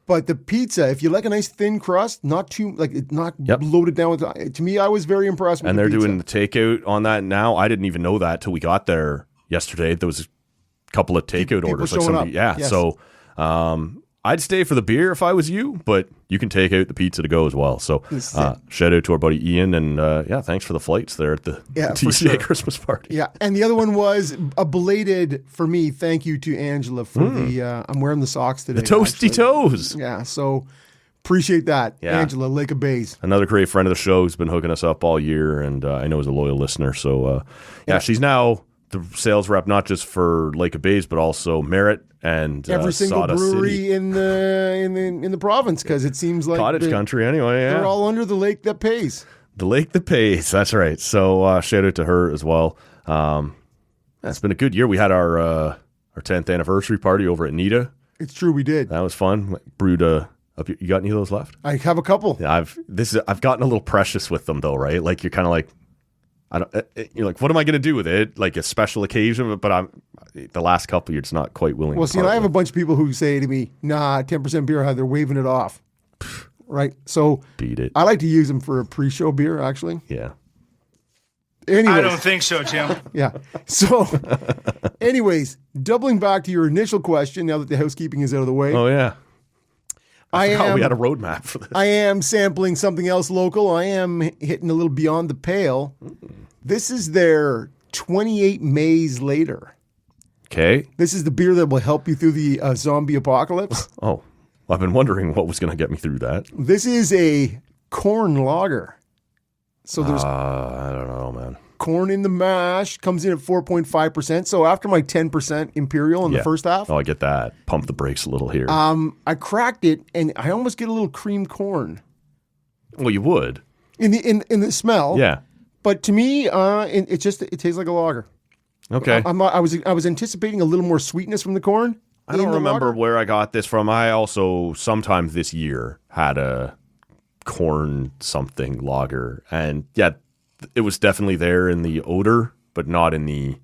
But the pizza, if you like a nice thin crust, not too loaded down with. To me, I was very impressed with. And the they're pizza. doing the takeout on that now. I didn't even know that till we got there yesterday. There was a couple of takeout orders, like somebody, Yes. So I'd stay for the beer if I was you, but you can take out the pizza to go as well. So shout out to our buddy Ian, and thanks for the flights there at the TCA Christmas party. Yeah, and the other one was a belated, for me, thank you to Angela for the, I'm wearing the socks today. The toasty toes. Yeah, so appreciate that. Yeah. Angela, Lake of Bays. Another great friend of the show who's been hooking us up all year, and I know is a loyal listener. So she's now the sales rep, not just for Lake of Bays, but also Merritt and every single Sawdust brewery City. in the province, because it seems like cottage country anyway. Yeah, they're all under the lake that pays. The lake that pays. That's right. So shout out to her as well. It's been a good year. We had our our 10th anniversary party over at Nita. It's true, we did. That was fun. Brewed you got any of those left? I have a couple. Yeah, I've gotten a little precious with them though, right? Like you're kind of like, you're like, what am I going to do with it? Like a special occasion, but the last couple you're just not quite willing. Well, to see, and I have a bunch of people who say to me, "Nah, 10% beer, they're waving it off." Right, so beat it. I like to use them for a pre-show beer, actually. Yeah. Anyways, I don't think so, Tim. Yeah. So, anyways, doubling back to your initial question, now that the housekeeping is out of the way. Oh yeah. I forgot we had a roadmap for this. I am sampling something else local. I am hitting a little beyond the pale. This is their 28 Mays Later. Okay. This is the beer that will help you through the zombie apocalypse. Oh, I've been wondering what was going to get me through that. This is a corn lager. So there's I don't know, man. Corn in the mash, comes in at 4.5%. So after my 10% Imperial in the first half. Oh, I get that. Pump the brakes a little here. I cracked it and I almost get a little cream corn. Well, you would. In the smell. Yeah. But to me, it tastes like a lager. Okay. I was anticipating a little more sweetness from the corn. I don't remember where I got this from. I also sometime this year had a corn something lager, and yeah, it was definitely there in the odor, but not in the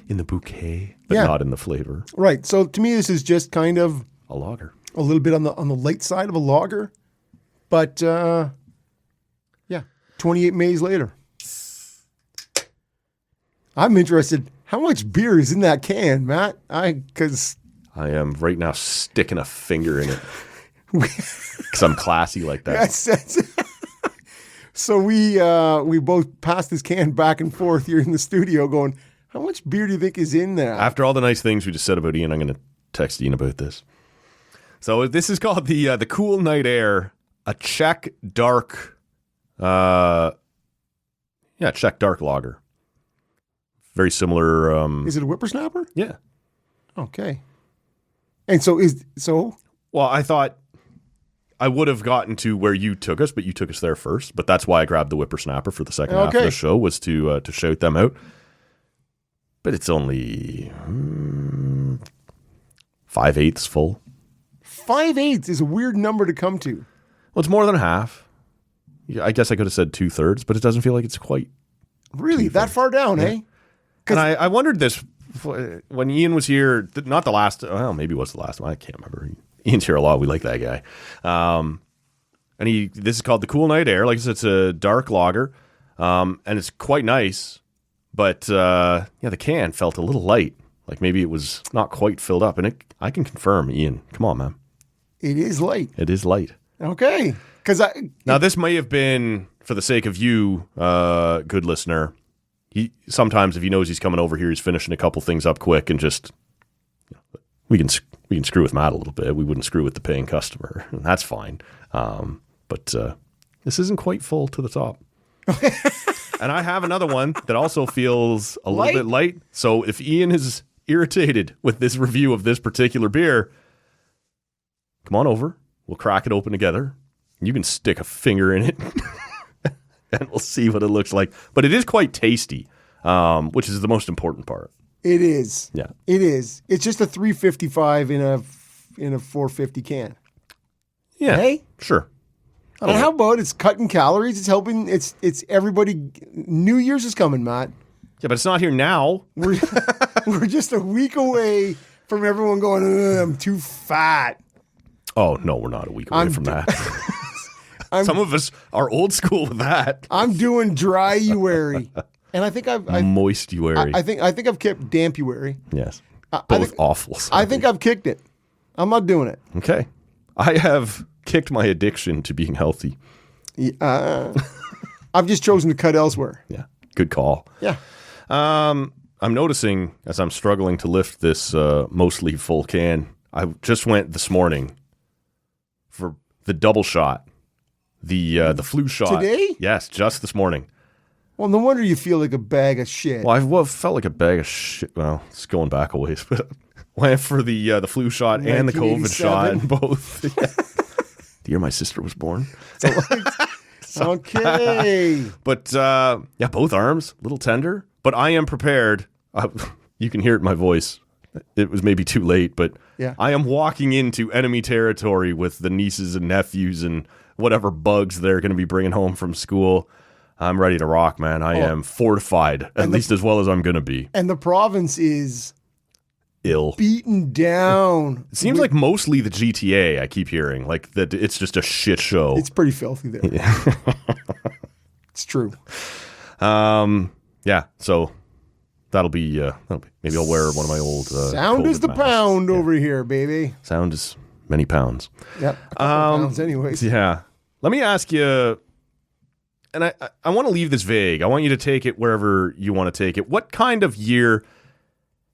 in the bouquet, but not in the flavor. Right. So to me, this is just kind of a lager, a little bit on the light side of a lager, but 28 Mays Later. I'm interested. How much beer is in that can, Matt? Because I am right now sticking a finger in it because I'm classy like that. Yes. So we both passed this can back and forth here in the studio going, how much beer do you think is in there? After all the nice things we just said about Ian, I'm going to text Ian about this. So this is called the Cool Night Air, a Czech dark, Czech dark lager. Very similar. Is it a whippersnapper? Yeah. Okay. And well, I thought I would have gotten to where you took us, but you took us there first. But that's why I grabbed the whippersnapper for the second half of the show, was to shout them out. But it's only 5/8 full. 5/8 is a weird number to come to. Well, it's more than half. I guess I could have said 2/3, but it doesn't feel like it's quite really that far down, eh? And I wondered this when Ian was here, not the last, well, maybe it was the last one. I can't remember. Ian's here a lot. We like that guy. And this is called the Cool Night Air. Like I said, it's a dark lager, and it's quite nice. But the can felt a little light. Like maybe it was not quite filled up. And I can confirm, Ian. Come on, man. It is light. It is light. Okay. Now this may have been for the sake of you, good listener. Sometimes if he knows he's coming over here, he's finishing a couple things up quick and just we can screw with Matt a little bit. We wouldn't screw with the paying customer, and that's fine. But this isn't quite full to the top. And I have another one that also feels a little bit light. So if Ian is irritated with this review of this particular beer, come on over. We'll crack it open together. You can stick a finger in it. And we'll see what it looks like. But it is quite tasty, which is the most important part. It is. Yeah. It is. It's just a 355 in a 450 can. Yeah. Hey? Sure. And how about it's cutting calories? It's helping. It's everybody. New Year's is coming, Matt. Yeah, but it's not here now. We're just a week away from everyone going, I'm too fat. Oh, no, we're not a week away from that. Some of us are old school with that. I'm doing dry-uary. And I think I've moist-uary. I think I've kept damp-uary. Yes. Both awful. I think I've kicked it. I'm not doing it. Okay. I have kicked my addiction to being healthy. I've just chosen to cut elsewhere. Yeah. Good call. Yeah. I'm noticing as I'm struggling to lift this mostly full can, I just went this morning for the double shot. The flu shot. Today? Yes, just this morning. Well, no wonder you feel like a bag of shit. Well, I felt like a bag of shit. Well, it's going back a ways, but went for the flu shot and the COVID shot and both. The year my sister was born. Okay. But both arms, a little tender. But I am prepared. You can hear it in my voice. it was maybe too late, but Yeah. I am walking into enemy territory with the nieces and nephews and whatever bugs they're going to be bringing home from school. I'm ready to rock, man. I am fortified, at least as well as I'm going to be. And the province is Ill. beaten down. It seems like mostly the GTA I keep hearing, like that it's just a shit show. It's pretty filthy there. It's true. Yeah, so that'll be maybe I'll wear one of my old Sound is COVID the masks. pound over here, baby. Sound is many pounds. Yep. A couple pounds anyways. Yeah. Let me ask you, and I want to leave this vague. I want you to take it wherever you want to take it. What kind of year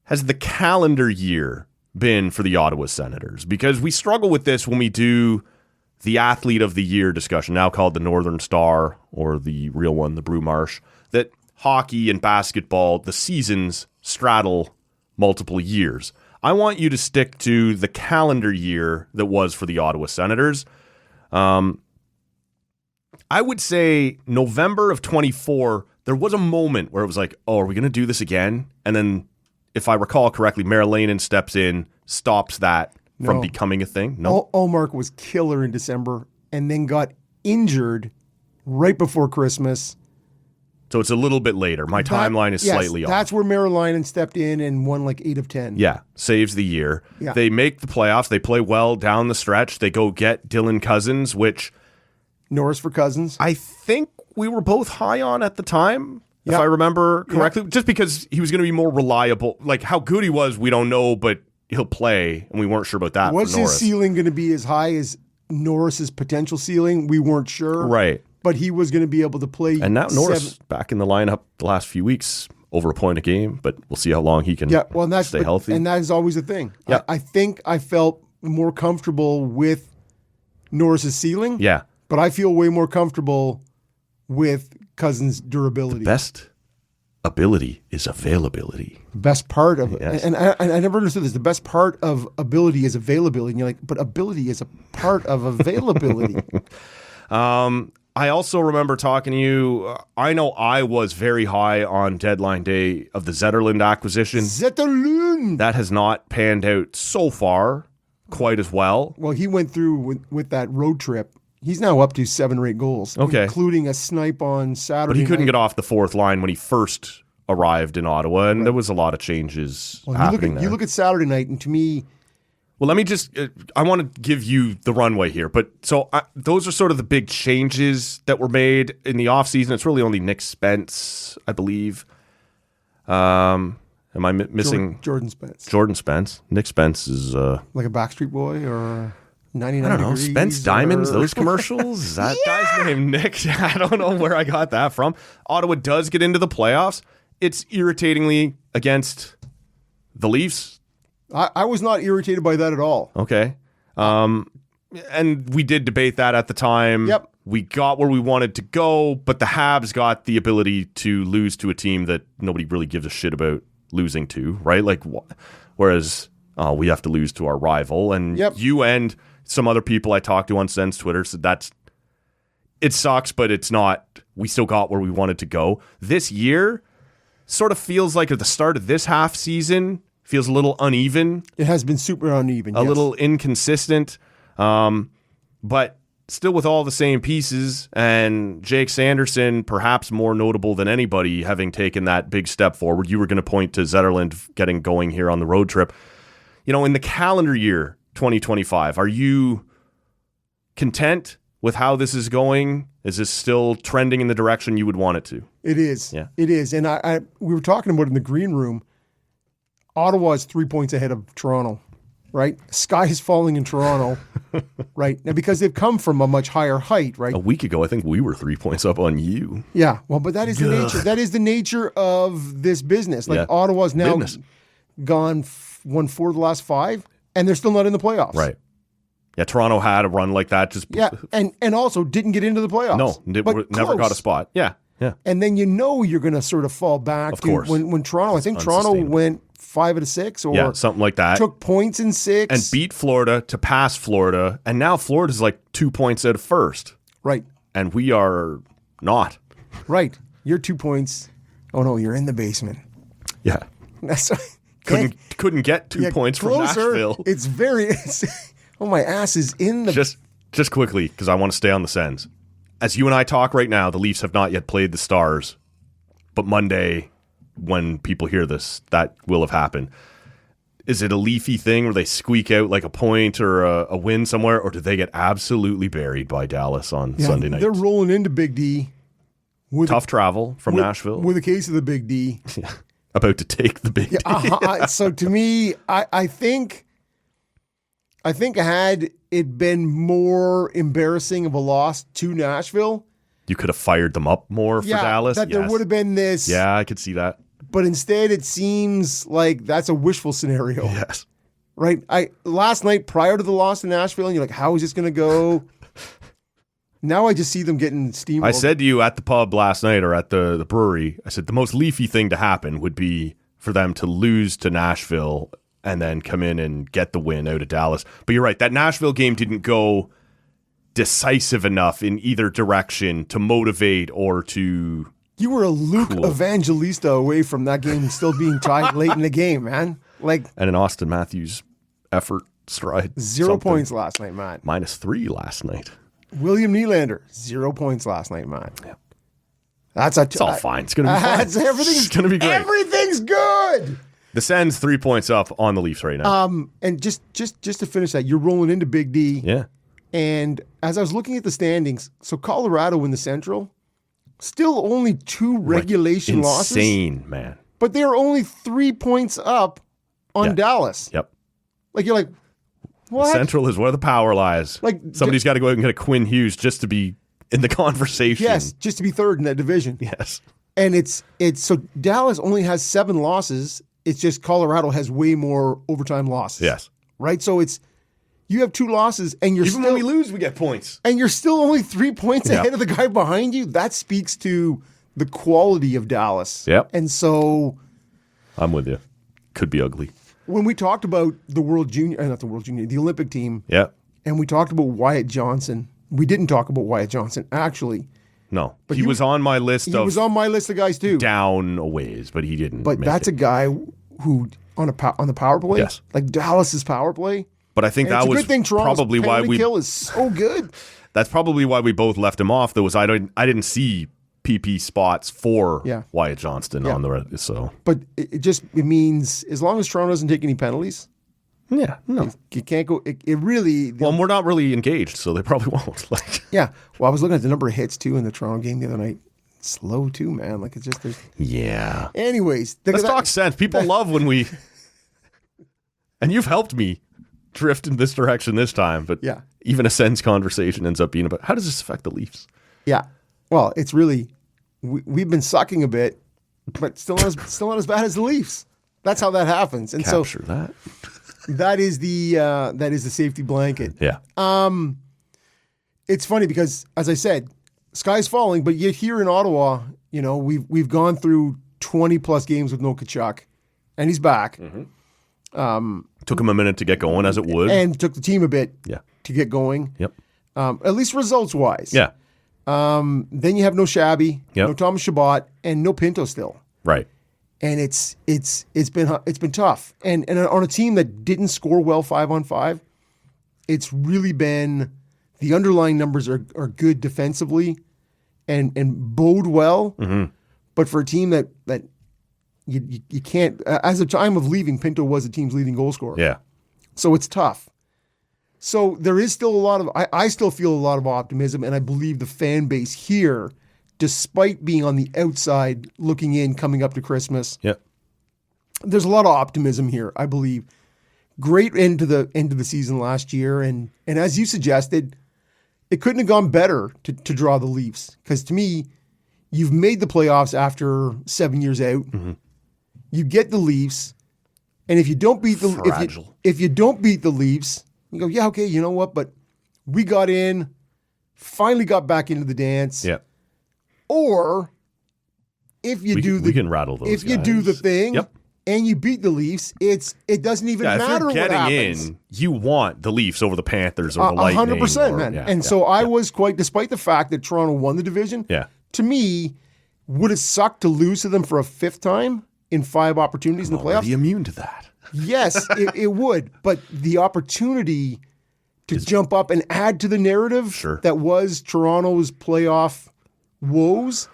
has the calendar year been for the Ottawa Senators? Because we struggle with this when we do the Athlete of the Year discussion, now called the Northern Star, or the real one, the Brew Marsh, that hockey and basketball, the seasons straddle multiple years. I want you to stick to the calendar year that was for the Ottawa Senators. I would say November of 24, there was a moment where it was like, oh, are we going to do this again? And then, if I recall correctly, Marilainen steps in, stops that from becoming a thing. No. Ullmark was killer in December and then got injured right before Christmas. So it's a little bit later. My timeline is slightly off. That's where Marilainen stepped in and won like 8 of 10. Yeah, saves the year. Yeah. They make the playoffs. They play well down the stretch. They go get Dylan Cousins, which Norris for Cousins. I think we were both high on at the time, if I remember correctly, just because he was going to be more reliable. Like how good he was, we don't know, but he'll play, and we weren't sure about that. Was for Norris. his ceiling going to be as high as Norris's potential ceiling? We weren't sure. Right. But he was going to be able to play. And now Norris back in the lineup the last few weeks, over a point a game, but we'll see how long he can stay healthy. And that is always a thing. Yeah. I think I felt more comfortable with Norris's ceiling. Yeah. But I feel way more comfortable with Cousins' durability. Best ability is availability. Best part of it. Yes. And I never understood this. The best part of ability is availability. And you're like, but ability is a part of availability. I also remember talking to you. I know I was very high on deadline day of the Zetterlund acquisition. Zetterlund! That has not panned out so far quite as well. Well, he went through with that road trip. He's now up to 7 or 8 goals, including a snipe on Saturday. But he couldn't night. get off the fourth line when he first arrived in Ottawa, and there was a lot of changes happening there. You look at Saturday night, and to me... Well, let me just, I want to give you the runway here. But so those are sort of the big changes that were made in the offseason. It's really only Nick Spence, I believe. Am I missing? Jordan Spence. Jordan Spence. Nick Spence is... like a Backstreet Boy or 99 I don't know. Degrees Spence Diamonds, or... those commercials? Is that guy's name Nick? I don't know where I got that from. Ottawa does get into the playoffs. It's irritatingly against the Leafs. I was not irritated by that at all. Okay. And we did debate that at the time. Yep. We got where we wanted to go, but the Habs got the ability to lose to a team that nobody really gives a shit about losing to, right? Like, whereas we have to lose to our rival. And you and some other people I talked to on Sens Twitter said it sucks, but it's not. We still got where we wanted to go. This year sort of feels like at the start of this half season, feels a little uneven. It has been super uneven. A little inconsistent, but still with all the same pieces. And Jake Sanderson, perhaps more notable than anybody, having taken that big step forward. You were going to point to Zetterlund getting going here on the road trip. You know, in the calendar year 2025, are you content with how this is going? Is this still trending in the direction you would want it to? It is. Yeah. It is. And we were talking about it in the green room. Ottawa is 3 points ahead of Toronto, right? Sky is falling in Toronto, right? Now, because they've come from a much higher height, right? A week ago, I think we were 3 points up on you. Yeah. Well, but that is the nature. That is the nature of this business. Like Ottawa's now won 4 of the last 5, and they're still not in the playoffs. Right. Yeah, Toronto had a run like that. And also didn't get into the playoffs. No, never got a spot. Yeah. And then you're going to sort of fall back. Of course. When Toronto, I think Toronto went 5 out of 6 or something like that. Took points in 6. And beat Florida to pass Florida. And now Florida's like 2 points out of first. Right. And we are not. Right. You're 2 points. Oh, no, you're in the basement. Yeah. Couldn't get 2 points from Nashville. It's very. My ass is in the. Just quickly, because I want to stay on the Sens. As you and I talk right now, the Leafs have not yet played the Stars, but Monday, when people hear this, that will have happened. Is it a Leafy thing where they squeak out like a point or a win somewhere, or do they get absolutely buried by Dallas on Sunday night? They're rolling into Big D. Tough travel from Nashville. With a case of the Big D. About to take the Big D. So to me, I think had it been more embarrassing of a loss to Nashville, you could have fired them up more for Dallas. There would have been this. Yeah, I could see that. But instead, it seems like that's a wishful scenario. Yes. Right? Last night, prior to the loss to Nashville, and you're like, how is this going to go? Now I just see them getting steamrolled. I said to you at the pub last night or at the brewery, I said the most Leafy thing to happen would be for them to lose to Nashville and then come in and get the win out of Dallas. But you're right, that Nashville game didn't go decisive enough in either direction to motivate or to... You were a Luke Evangelista away from that game still being tied late in the game, man. And an Austin Matthews effort stride. 0 points last night, Matt. -3 last night. William Nylander, 0 points last night, Matt. Yeah. It's all fine. It's going to be fine. Everything's going to be great. Everything's good. The Sens 3 points up on the Leafs right now. And just to finish that, you're rolling into Big D. Yeah. And as I was looking at the standings, so Colorado in the Central, still only 2 regulation losses. Insane, man. But they're only 3 points up on Dallas. Yep. You're like, what? The Central is where the power lies. Somebody's got to go out and get a Quinn Hughes just to be in the conversation. Yes, just to be third in that division. Yes. And it's so Dallas only has 7 losses. It's just Colorado has way more overtime losses. Yes. Right? So you have 2 losses and you're even when we lose, we get points. And you're still only 3 points ahead of the guy behind you. That speaks to the quality of Dallas. Yep. And so I'm with you. Could be ugly. When we talked about the the Olympic team. Yeah. And we talked about Wyatt Johnson. We didn't talk about Wyatt Johnson, actually. No. But he was on my list He was on my list of guys, too. Down a ways, but he didn't. But that's a guy who, on the power play, like Dallas's power play. But I think that was probably why we kill is so good. That's probably why we both left him off. Though was I didn't see PP spots for Wyatt Johnston on the so. But it means as long as Toronto doesn't take any penalties. Yeah, no, you can't go. It really. Well, we're not really engaged, so they probably won't. Yeah. Well, I was looking at the number of hits too in the Toronto game the other night. Slow too, man. It's just there's. Yeah. Anyways, let's talk sense. People love when we. And you've helped me drift in this direction this time, but even a Sens conversation ends up being about how does this affect the Leafs? Yeah. Well, it's really we've been sucking a bit, but still not as bad as the Leafs. That's how that happens. And capture that. That is the safety blanket. Yeah. It's funny because, as I said, sky's falling, but yet here in Ottawa, we've gone through 20 plus games with no Tkachuk, and he's back. Mm-hmm. Took him a minute to get going, as it would, and took the team a bit to get going. Yep. At least results wise. Yeah. Then you have no Shabby, no Thomas Chabot, and no Pinto still. Right. And it's been tough. And on a team that didn't score well 5-on-5, it's really been the underlying numbers are good defensively and bode well. Mm-hmm. But for a team that you can't, as of time of leaving, Pinto was the team's leading goal scorer. Yeah. So it's tough. So there is still a lot of, I still feel a lot of optimism, and I believe the fan base here, despite being on the outside looking in coming up to Christmas, there's a lot of optimism here, I believe. Great end to the season last year, and as you suggested, it couldn't have gone better to draw the Leafs. Because to me, you've made the playoffs after 7 years out. Mm-hmm. You get the Leafs, and if you don't beat the if you don't beat the Leafs, you go, yeah, okay, you know what? But we got in, finally got back into the dance. Yeah. Or if you we can rattle those if guys. You do the thing and you beat the Leafs, it doesn't even matter what happens. If you're getting in, you want the Leafs over the Panthers or the Lightning. 100%, man. And so I was quite, despite the fact that Toronto won the division, to me, would it suck to lose to them for a 5th time? in 5 opportunities in the playoffs. Already immune to that. Yes, it would. But the opportunity to jump up and add to the narrative that was Toronto's playoff woes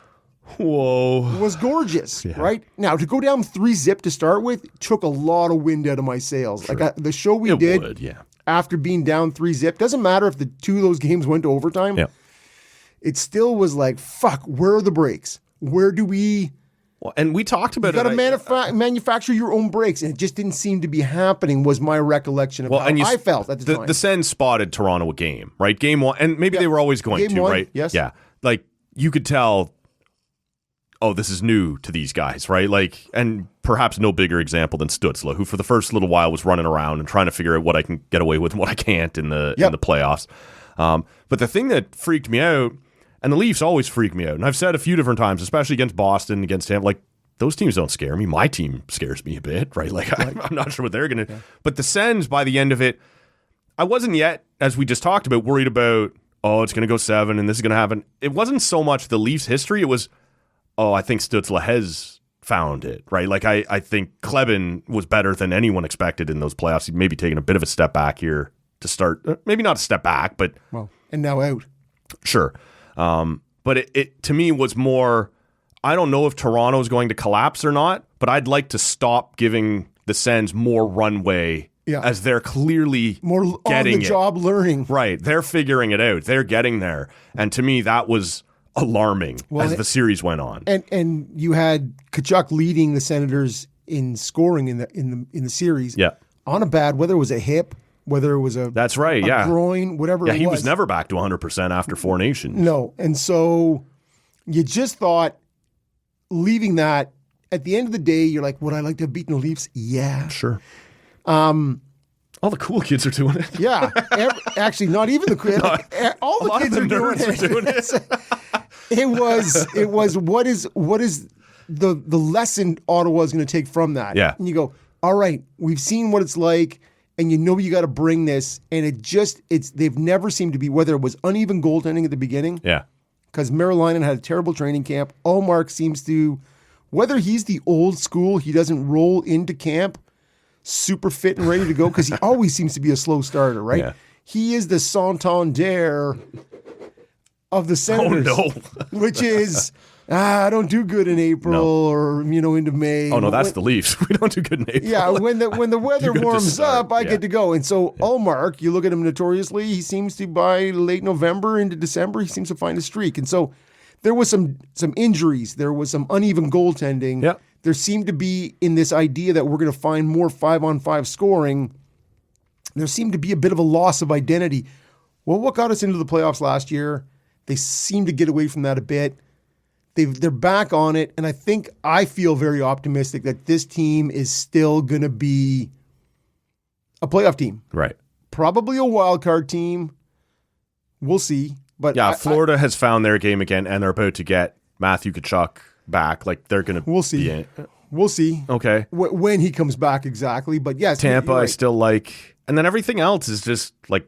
was gorgeous, right? Now, to go down 3-0 to start with took a lot of wind out of my sails. Like the show we did after being down 3-0, doesn't matter if the 2 of those games went to overtime. Yeah. It still was like, fuck, where are the breaks? Where do we... Well, and we talked about you got to manufacture your own breaks, and it just didn't seem to be happening, was my recollection of how I felt at the time. The Sens spotted Toronto a game, right? Game 1, and maybe they were always going game to, 1, right? Yes. Yeah. Like, you could tell, oh, this is new to these guys, right? Like, and perhaps no bigger example than Stützle, who for the first little while was running around and trying to figure out what I can get away with and what I can't in the playoffs. But the thing that freaked me out, and the Leafs always freak me out. And I've said a few different times, especially against Boston, against Tampa, like, those teams don't scare me. My team scares me a bit, right? Like, I'm not sure what they're going to... Yeah. But the Sens, by the end of it, I wasn't yet, as we just talked about, worried about, oh, it's going to go 7 and this is going to happen. It wasn't so much the Leafs' history. It was, oh, I think Stützle has found it, right? Like, I think Kleben was better than anyone expected in those playoffs. He'd maybe taken a bit of a step back here to start. Maybe not a step back, but... Well, and now out. Sure. But it to me was more, I don't know if Toronto is going to collapse or not, but I'd like to stop giving the Sens more runway as they're clearly more getting on the job learning. Right. They're figuring it out. They're getting there. And to me, that was alarming as the series went on. And you had Tkachuk leading the Senators in scoring in the series. Yeah. On a bad, whether it was a hip, whether it was a groin, whatever it was. Yeah, he was never back to 100% after 4 Nations. No. And so you just thought, leaving that, at the end of the day, you're like, would I like to have beaten the Leafs? Yeah. Sure. All the cool kids are doing it. Yeah. Actually, not even the kids. All the kids are doing it. It was what is the lesson Ottawa is going to take from that? Yeah. And you go, all right, we've seen what it's like. And you know you got to bring this, and they've never seemed to be, whether it was uneven goaltending at the beginning, because Marilainen had a terrible training camp. Ullmark seems to, whether he's the old school, he doesn't roll into camp super fit and ready to go, because he always seems to be a slow starter, right? Yeah. He is the Santander of the Senators, which is... I don't do good in April or into May. Oh no, that's the Leafs. We don't do good in April. Yeah, when the weather warms up, I get to go. And so Ullmark, you look at him notoriously, he seems to by late November into December, he seems to find a streak. And so there was some injuries, there was some uneven goaltending. Yep. There seemed to be, in this idea that we're going to find more 5-on-5 scoring, there seemed to be a bit of a loss of identity. Well, what got us into the playoffs last year? They seem to get away from that a bit. They're back on it, and I feel very optimistic that this team is still going to be a playoff team. Right. Probably a wild card team. We'll see. But yeah, Florida has found their game again, and they're about to get Matthew Tkachuk back. Like, they're going to We'll see. We'll see. Okay. When he comes back exactly. But yes. Tampa, right. I still like. And then everything else is just like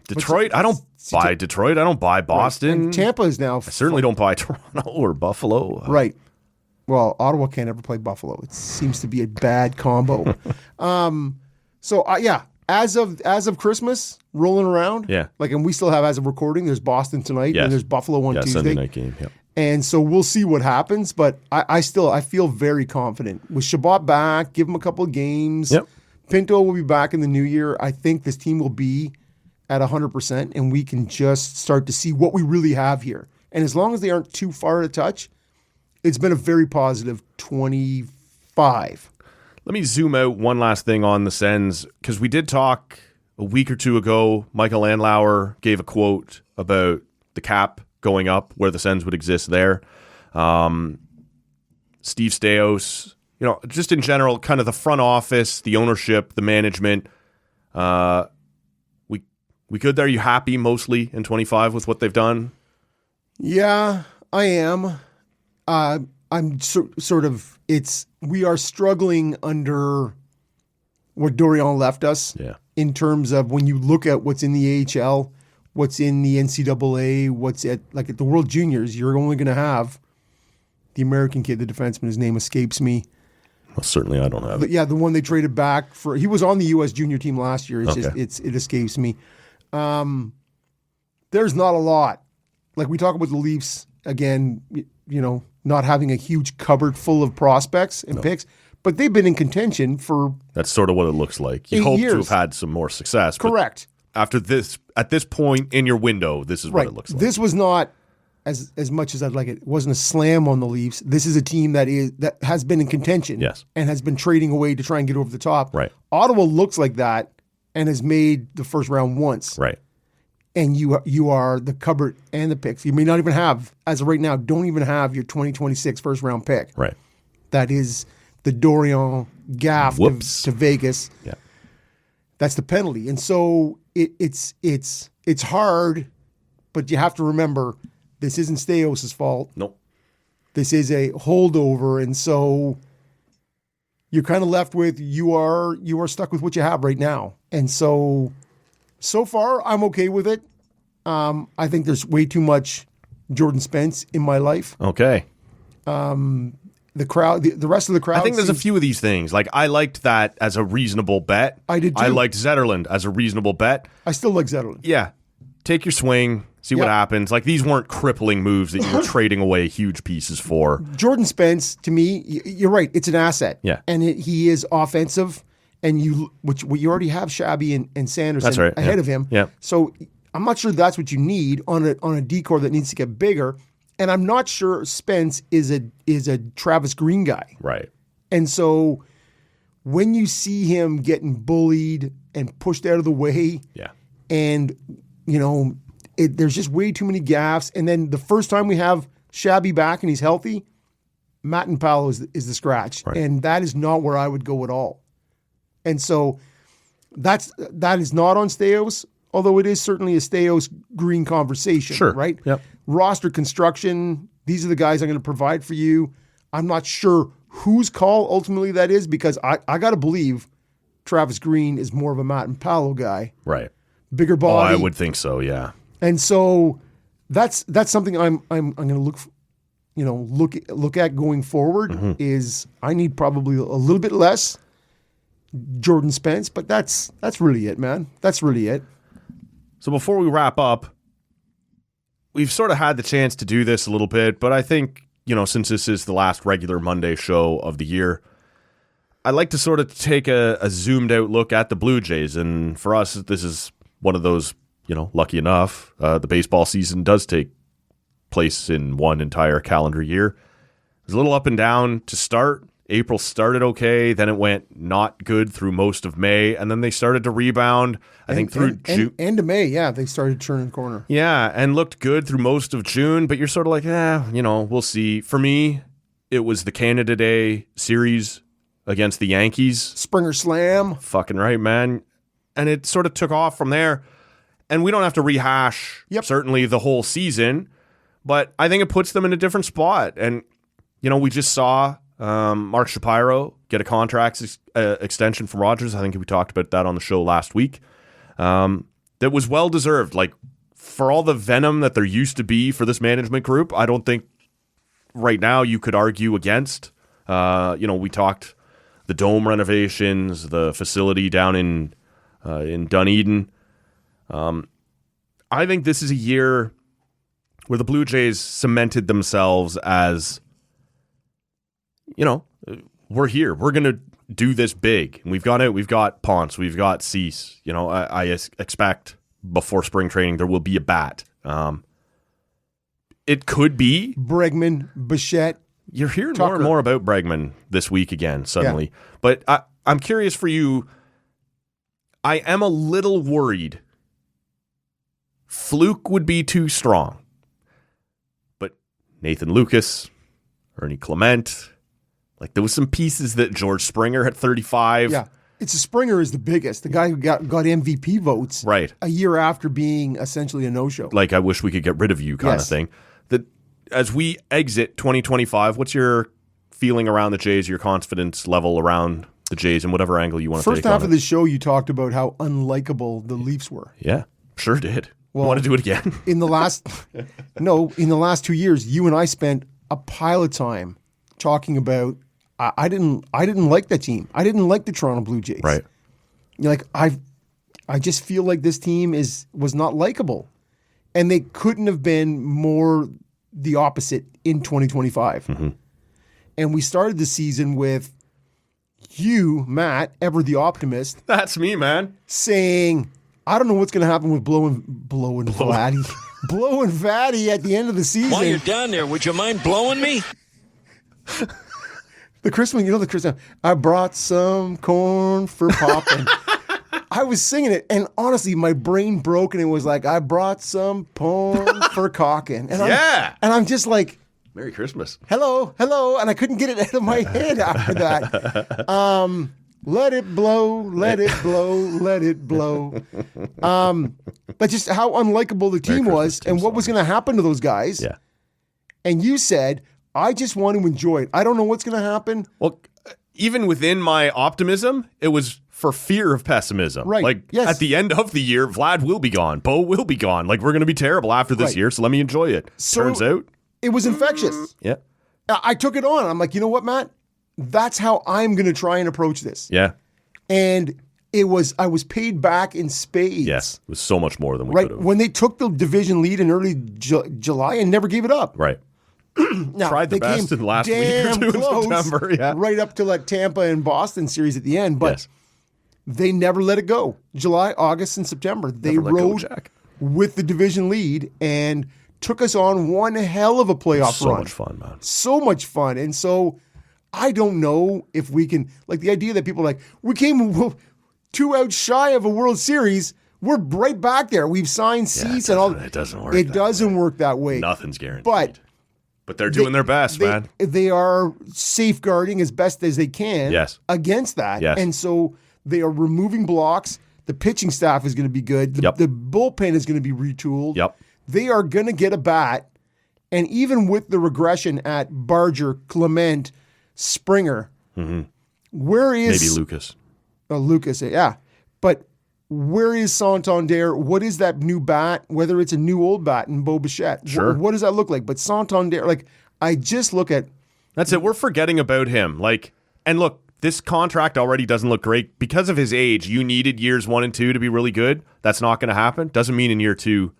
Detroit. I don't buy Detroit. I don't buy Boston. Right. Tampa is now. I certainly don't buy Toronto or Buffalo. Right. Well, Ottawa can't ever play Buffalo. It seems to be a bad combo. As of Christmas, rolling around. Yeah. And we still have, as of recording, there's Boston tonight and there's Buffalo on Tuesday. Sunday night game. Yep. And so we'll see what happens. But I feel very confident with Shabbat back. Give him a couple of games. Yep. Pinto will be back in the new year. I think this team will be at 100%, and we can just start to see what we really have here. And as long as they aren't too far to touch, it's been a very positive 25. Let me zoom out one last thing on the Sens, because we did talk a week or two ago. Michael Andlauer gave a quote about the cap going up, where the Sens would exist there. Steve Staios, just in general, kind of the front office, the ownership, the management, we good there? You happy mostly in 25 with what they've done? Yeah, I am. I'm sort of, we are struggling under what Dorion left us in terms of when you look at what's in the AHL, what's in the NCAA, what's at the World Juniors, you're only going to have the American kid, the defenseman. His name escapes me. Well, certainly I don't have it. Yeah, the one they traded back for. He was on the U.S. junior team last year. It's Okay. just it escapes me. There's not a lot. Like we talk about the Leafs again, not having a huge cupboard full of prospects and picks, but they've been in contention for. That's sort of what it looks like. You 8 hope years. to have had some more success. but Correct. At this point in your window, this is what it looks like. This was not as much as I'd like it. It wasn't a slam on the Leafs. This is a team that has been in contention. Yes. And has been trading away to try and get over the top. Right. Ottawa looks like that and has made the first round once. Right. And you are the cupboard and the picks. You may not even have, as of right now, don't even have your 2026 first round pick. Right. That is the Dorion gaff to Vegas. Yeah. That's the penalty. And so it's hard, but you have to remember this isn't Staios' fault. Nope. This is a holdover, and so you're kind of left with you are stuck with what you have right now. And so far I'm okay with it. I think there's way too much Jordan Spence in my life. Okay. The crowd, the rest of the crowd. I think there's a few of these things. Like I liked that as a reasonable bet. I did too. I liked Zetterlund as a reasonable bet. I still like Zetterlund. Yeah. Take your swing, see what happens. Like these weren't crippling moves that you were trading away huge pieces for. Jordan Spence, to me, you're right. It's an asset. Yeah. And he is offensive, and you already have Shabby and Sanderson That's right. ahead of him. Yeah. So I'm not sure that's what you need on a decor that needs to get bigger. And I'm not sure Spence is a Travis Green guy. Right. And so when you see him getting bullied and pushed out of the way, and there's just way too many gaffes. And then the first time we have Shabby back and he's healthy, Matt and Paolo is the scratch, and that is not where I would go at all. And so that is not on Staios, although it is certainly a Staios Green conversation. Sure. Right. Yep. Roster construction. These are the guys I'm going to provide for you. I'm not sure whose call ultimately that is because I got to believe Travis Green is more of a Matt and Paolo guy. Right. Bigger body. Oh, I would think so. Yeah. And so that's something I'm going to look at going forward. Mm-hmm. Is I need probably a little bit less Jordan Spence, but that's really it, man. That's really it. So before we wrap up, we've sort of had the chance to do this a little bit, but I think, since this is the last regular Monday show of the year, I'd like to sort of take a zoomed out look at the Blue Jays. And for us, this is one of those, lucky enough, the baseball season does take place in one entire calendar year. It was a little up and down to start. April started okay, then it went not good through most of May, and then they started to rebound, I think through June. End of May, they started turning the corner. Yeah, and looked good through most of June, but you're sort of like, we'll see. For me, it was the Canada Day series against the Yankees. Springer slam. Fucking right, man. And it sort of took off from there. And we don't have to rehash certainly the whole season, but I think it puts them in a different spot. And, we just saw Mark Shapiro get a contract extension from Rogers. I think we talked about that on the show last week. That was well-deserved. Like, for all the venom that there used to be for this management group, I don't think right now you could argue against. We talked the dome renovations, the facility down in Dunedin. I think this is a year where the Blue Jays cemented themselves as, we're here. We're going to do this big. And we've got Ponce, we've got Cease. I expect before spring training there will be a bat. It could be Bregman, Bichette. You're hearing Tucker. more and more about Bregman this week again, suddenly. Yeah. But I'm curious for you. I am a little worried. Fluke would be too strong. But Nathan Lucas, Ernie Clement, there was some pieces that George Springer at 35. Yeah. It's Springer is the biggest. The guy who got MVP votes a year after being essentially a no-show. I wish we could get rid of you kind of thing. That as we exit 2025, what's your feeling around the Jays, your confidence level around the Jays and whatever angle you want to take on it? First half of the show, you talked about how unlikable the Leafs were. Yeah, sure did. Well, want to do it again? in the last 2 years, you and I spent a pile of time talking about I didn't like that team. I didn't like the Toronto Blue Jays. Right. Like I just feel like this team was not likable, and they couldn't have been more the opposite in 2025. Mm-hmm. And we started the season with you, Matt, ever the optimist. That's me, man. Saying, I don't know what's going to happen with blowing Vladdy. Blowing Vladdy at the end of the season. While you're down there, would you mind blowing me? The Christmas, the Christmas. I brought some corn for popping. I was singing it, and honestly, my brain broke, and it was like, I brought some porn for cocking. And I'm just like, Merry Christmas. Hello, and I couldn't get it out of my head after that. Let it blow, let it blow, let it blow. But just how unlikable the team was and what was going to happen to those guys. Yeah. And you said, I just want to enjoy it. I don't know what's going to happen. Well, even within my optimism, it was for fear of pessimism. Right. Like, at the end of the year, Vlad will be gone. Bo will be gone. Like, we're going to be terrible after this year, so let me enjoy it. So Turns out. It was infectious. Yeah. I took it on. I'm like, you know what, Matt? That's how I'm going to try and approach this. Yeah. And I was paid back in spades. Yes. It was so much more than we could have. When they took the division lead in early July and never gave it up. Right. Now, tried the best in the last week or two in September. Yeah. Right up to like Tampa and Boston series at the end. But they never let it go. July, August, and September. They rode with the division lead and took us on one hell of a playoff run. So much fun, man. So much fun. And so I don't know if we can, like the idea that people are like, we came 2 out shy of a World Series. We're right back there. We've signed seats and all. It doesn't work. It doesn't work that way. Nothing's guaranteed. But they're doing their best, man. They are safeguarding as best as they can against that. Yes. And so they are removing blocks. The pitching staff is going to be good. The bullpen is going to be retooled. Yep. They are going to get a bat. And even with the regression at Barger, Clement, Springer, where is... Maybe Lucas. Lucas, yeah. But where is Santander? What is that new bat? Whether it's a new old bat in Bo Bichette. Sure. What does that look like? But Santander, like, I just look at... That's it. We're forgetting about him. Like, and look, this contract already doesn't look great. Because of his age, you needed years 1 and 2 to be really good. That's not going to happen. Doesn't mean in year 2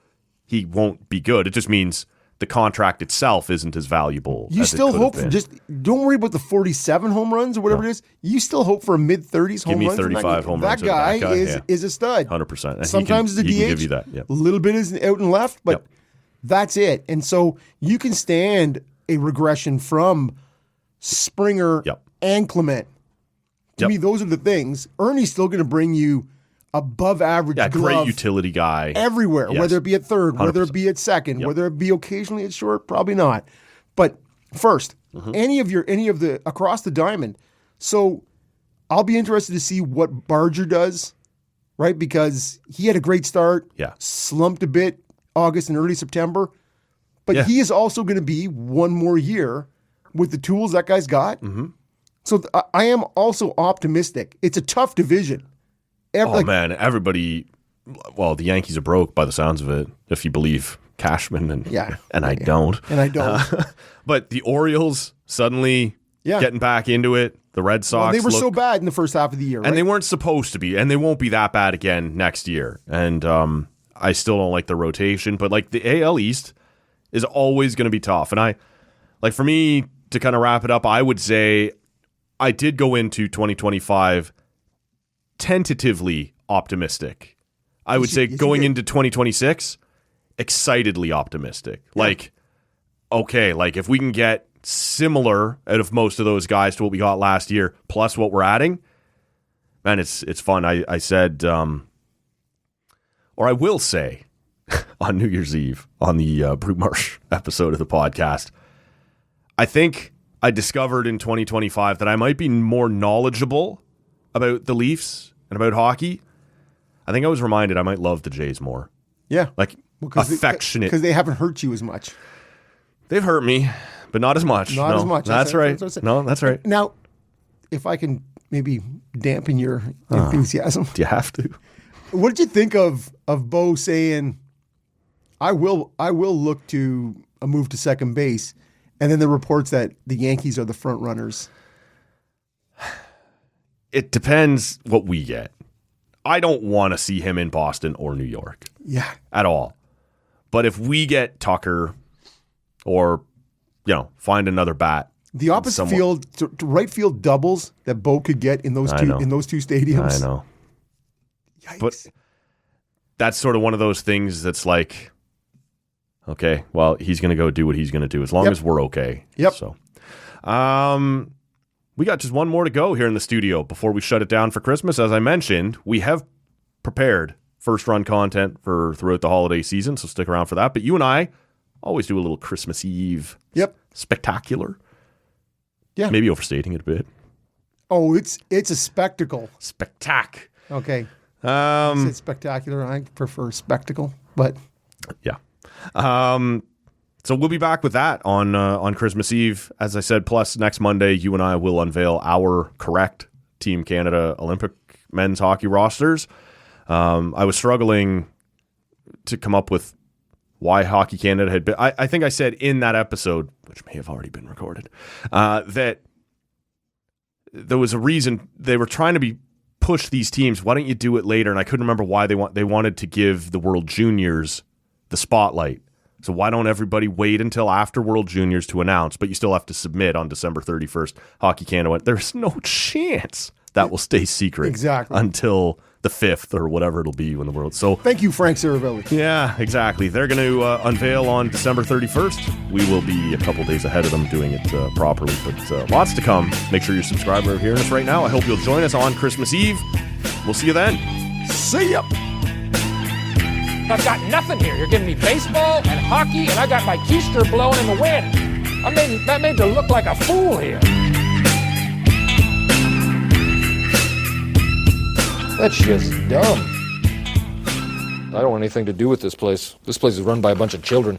he won't be good. It just means the contract itself isn't as valuable. You still hope for don't worry about the 47 home runs or whatever it is. You still hope for a mid-30s home runs. Give me 35 home runs. That guy is a stud. 100%. Sometimes the DH, give you that. Yep. A little bit is out and left, but that's it. And so you can stand a regression from Springer and Clement. To me, those are the things. Ernie's still going to bring you above average glove. Great utility guy. Everywhere, whether it be at third, 100%. whether it be at second, whether it be occasionally at short, probably not. But first, any of the across the diamond. So I'll be interested to see what Barger does, right? Because he had a great start, slumped a bit August and early September. But he is also going to be one more year with the tools that guy's got. So I am also optimistic. It's a tough division. Man, everybody. Well, the Yankees are broke by the sounds of it, if you believe Cashman, and I don't. And I don't. But the Orioles suddenly getting back into it. The Red Sox. They were so bad in the first half of the year, right? And they weren't supposed to be, and they won't be that bad again next year. And I still don't like the rotation, but like the AL East is always going to be tough. And for me to kind of wrap it up, I would say I did go into 2025 tentatively optimistic. I would say going into 2026, excitedly optimistic. Like, okay, like if we can get similar out of most of those guys to what we got last year, plus what we're adding, man, it's fun. I said, or I will say, on New Year's Eve, on the Brutmarsh episode of the podcast, I think I discovered in 2025 that I might be more knowledgeable about the Leafs and about hockey. I think I was reminded I might love the Jays more. Yeah. Like, affectionate. Because they haven't hurt you as much. They've hurt me, but not as much. Not as much. That's right. No, that's right. Now, if I can maybe dampen your enthusiasm. Do you have to? What did you think of Bo saying, I will look to a move to second base, And then the reports that the Yankees are the front runners. It depends what we get. I don't want to see him in Boston or New York. Yeah. At all. But if we get Tucker or, find another bat. The opposite field, to right field doubles that Bo could get in those two stadiums. I know. Yikes. But that's sort of one of those things that's like, okay, well, he's going to go do what he's going to do as long as we're okay. Yep. So, we got just one more to go here in the studio before we shut it down for Christmas. As I mentioned, we have prepared first-run content for throughout the holiday season, so stick around for that. But you and I always do a little Christmas Eve spectacular. Yeah. Maybe overstating it a bit. Oh, it's a spectacle. Spectac. Okay. It's spectacular. I prefer spectacle, but yeah. So we'll be back with that on Christmas Eve, as I said. Plus, next Monday, you and I will unveil our correct Team Canada Olympic men's hockey rosters. I was struggling to come up with why Hockey Canada had been. I think I said in that episode, which may have already been recorded, that there was a reason they were trying to push these teams. Why don't you do it later? And I couldn't remember why they wanted to give the World Juniors the spotlight. So why don't everybody wait until after World Juniors to announce, but you still have to submit on December 31st. Hockey Canada went, there's no chance that will stay secret until the 5th or whatever it'll be when the World. So thank you, Frank Saravelli. Yeah, exactly. They're going to unveil on December 31st. We will be a couple days ahead of them doing it properly, but lots to come. Make sure you're subscribed or hearing us right now. I hope you'll join us on Christmas Eve. We'll see you then. See ya. I've got nothing here. You're giving me baseball and hockey, and I got my keister blowing in the wind. That made to look like a fool here. That's just dumb. I don't want anything to do with this place. This place is run by a bunch of children.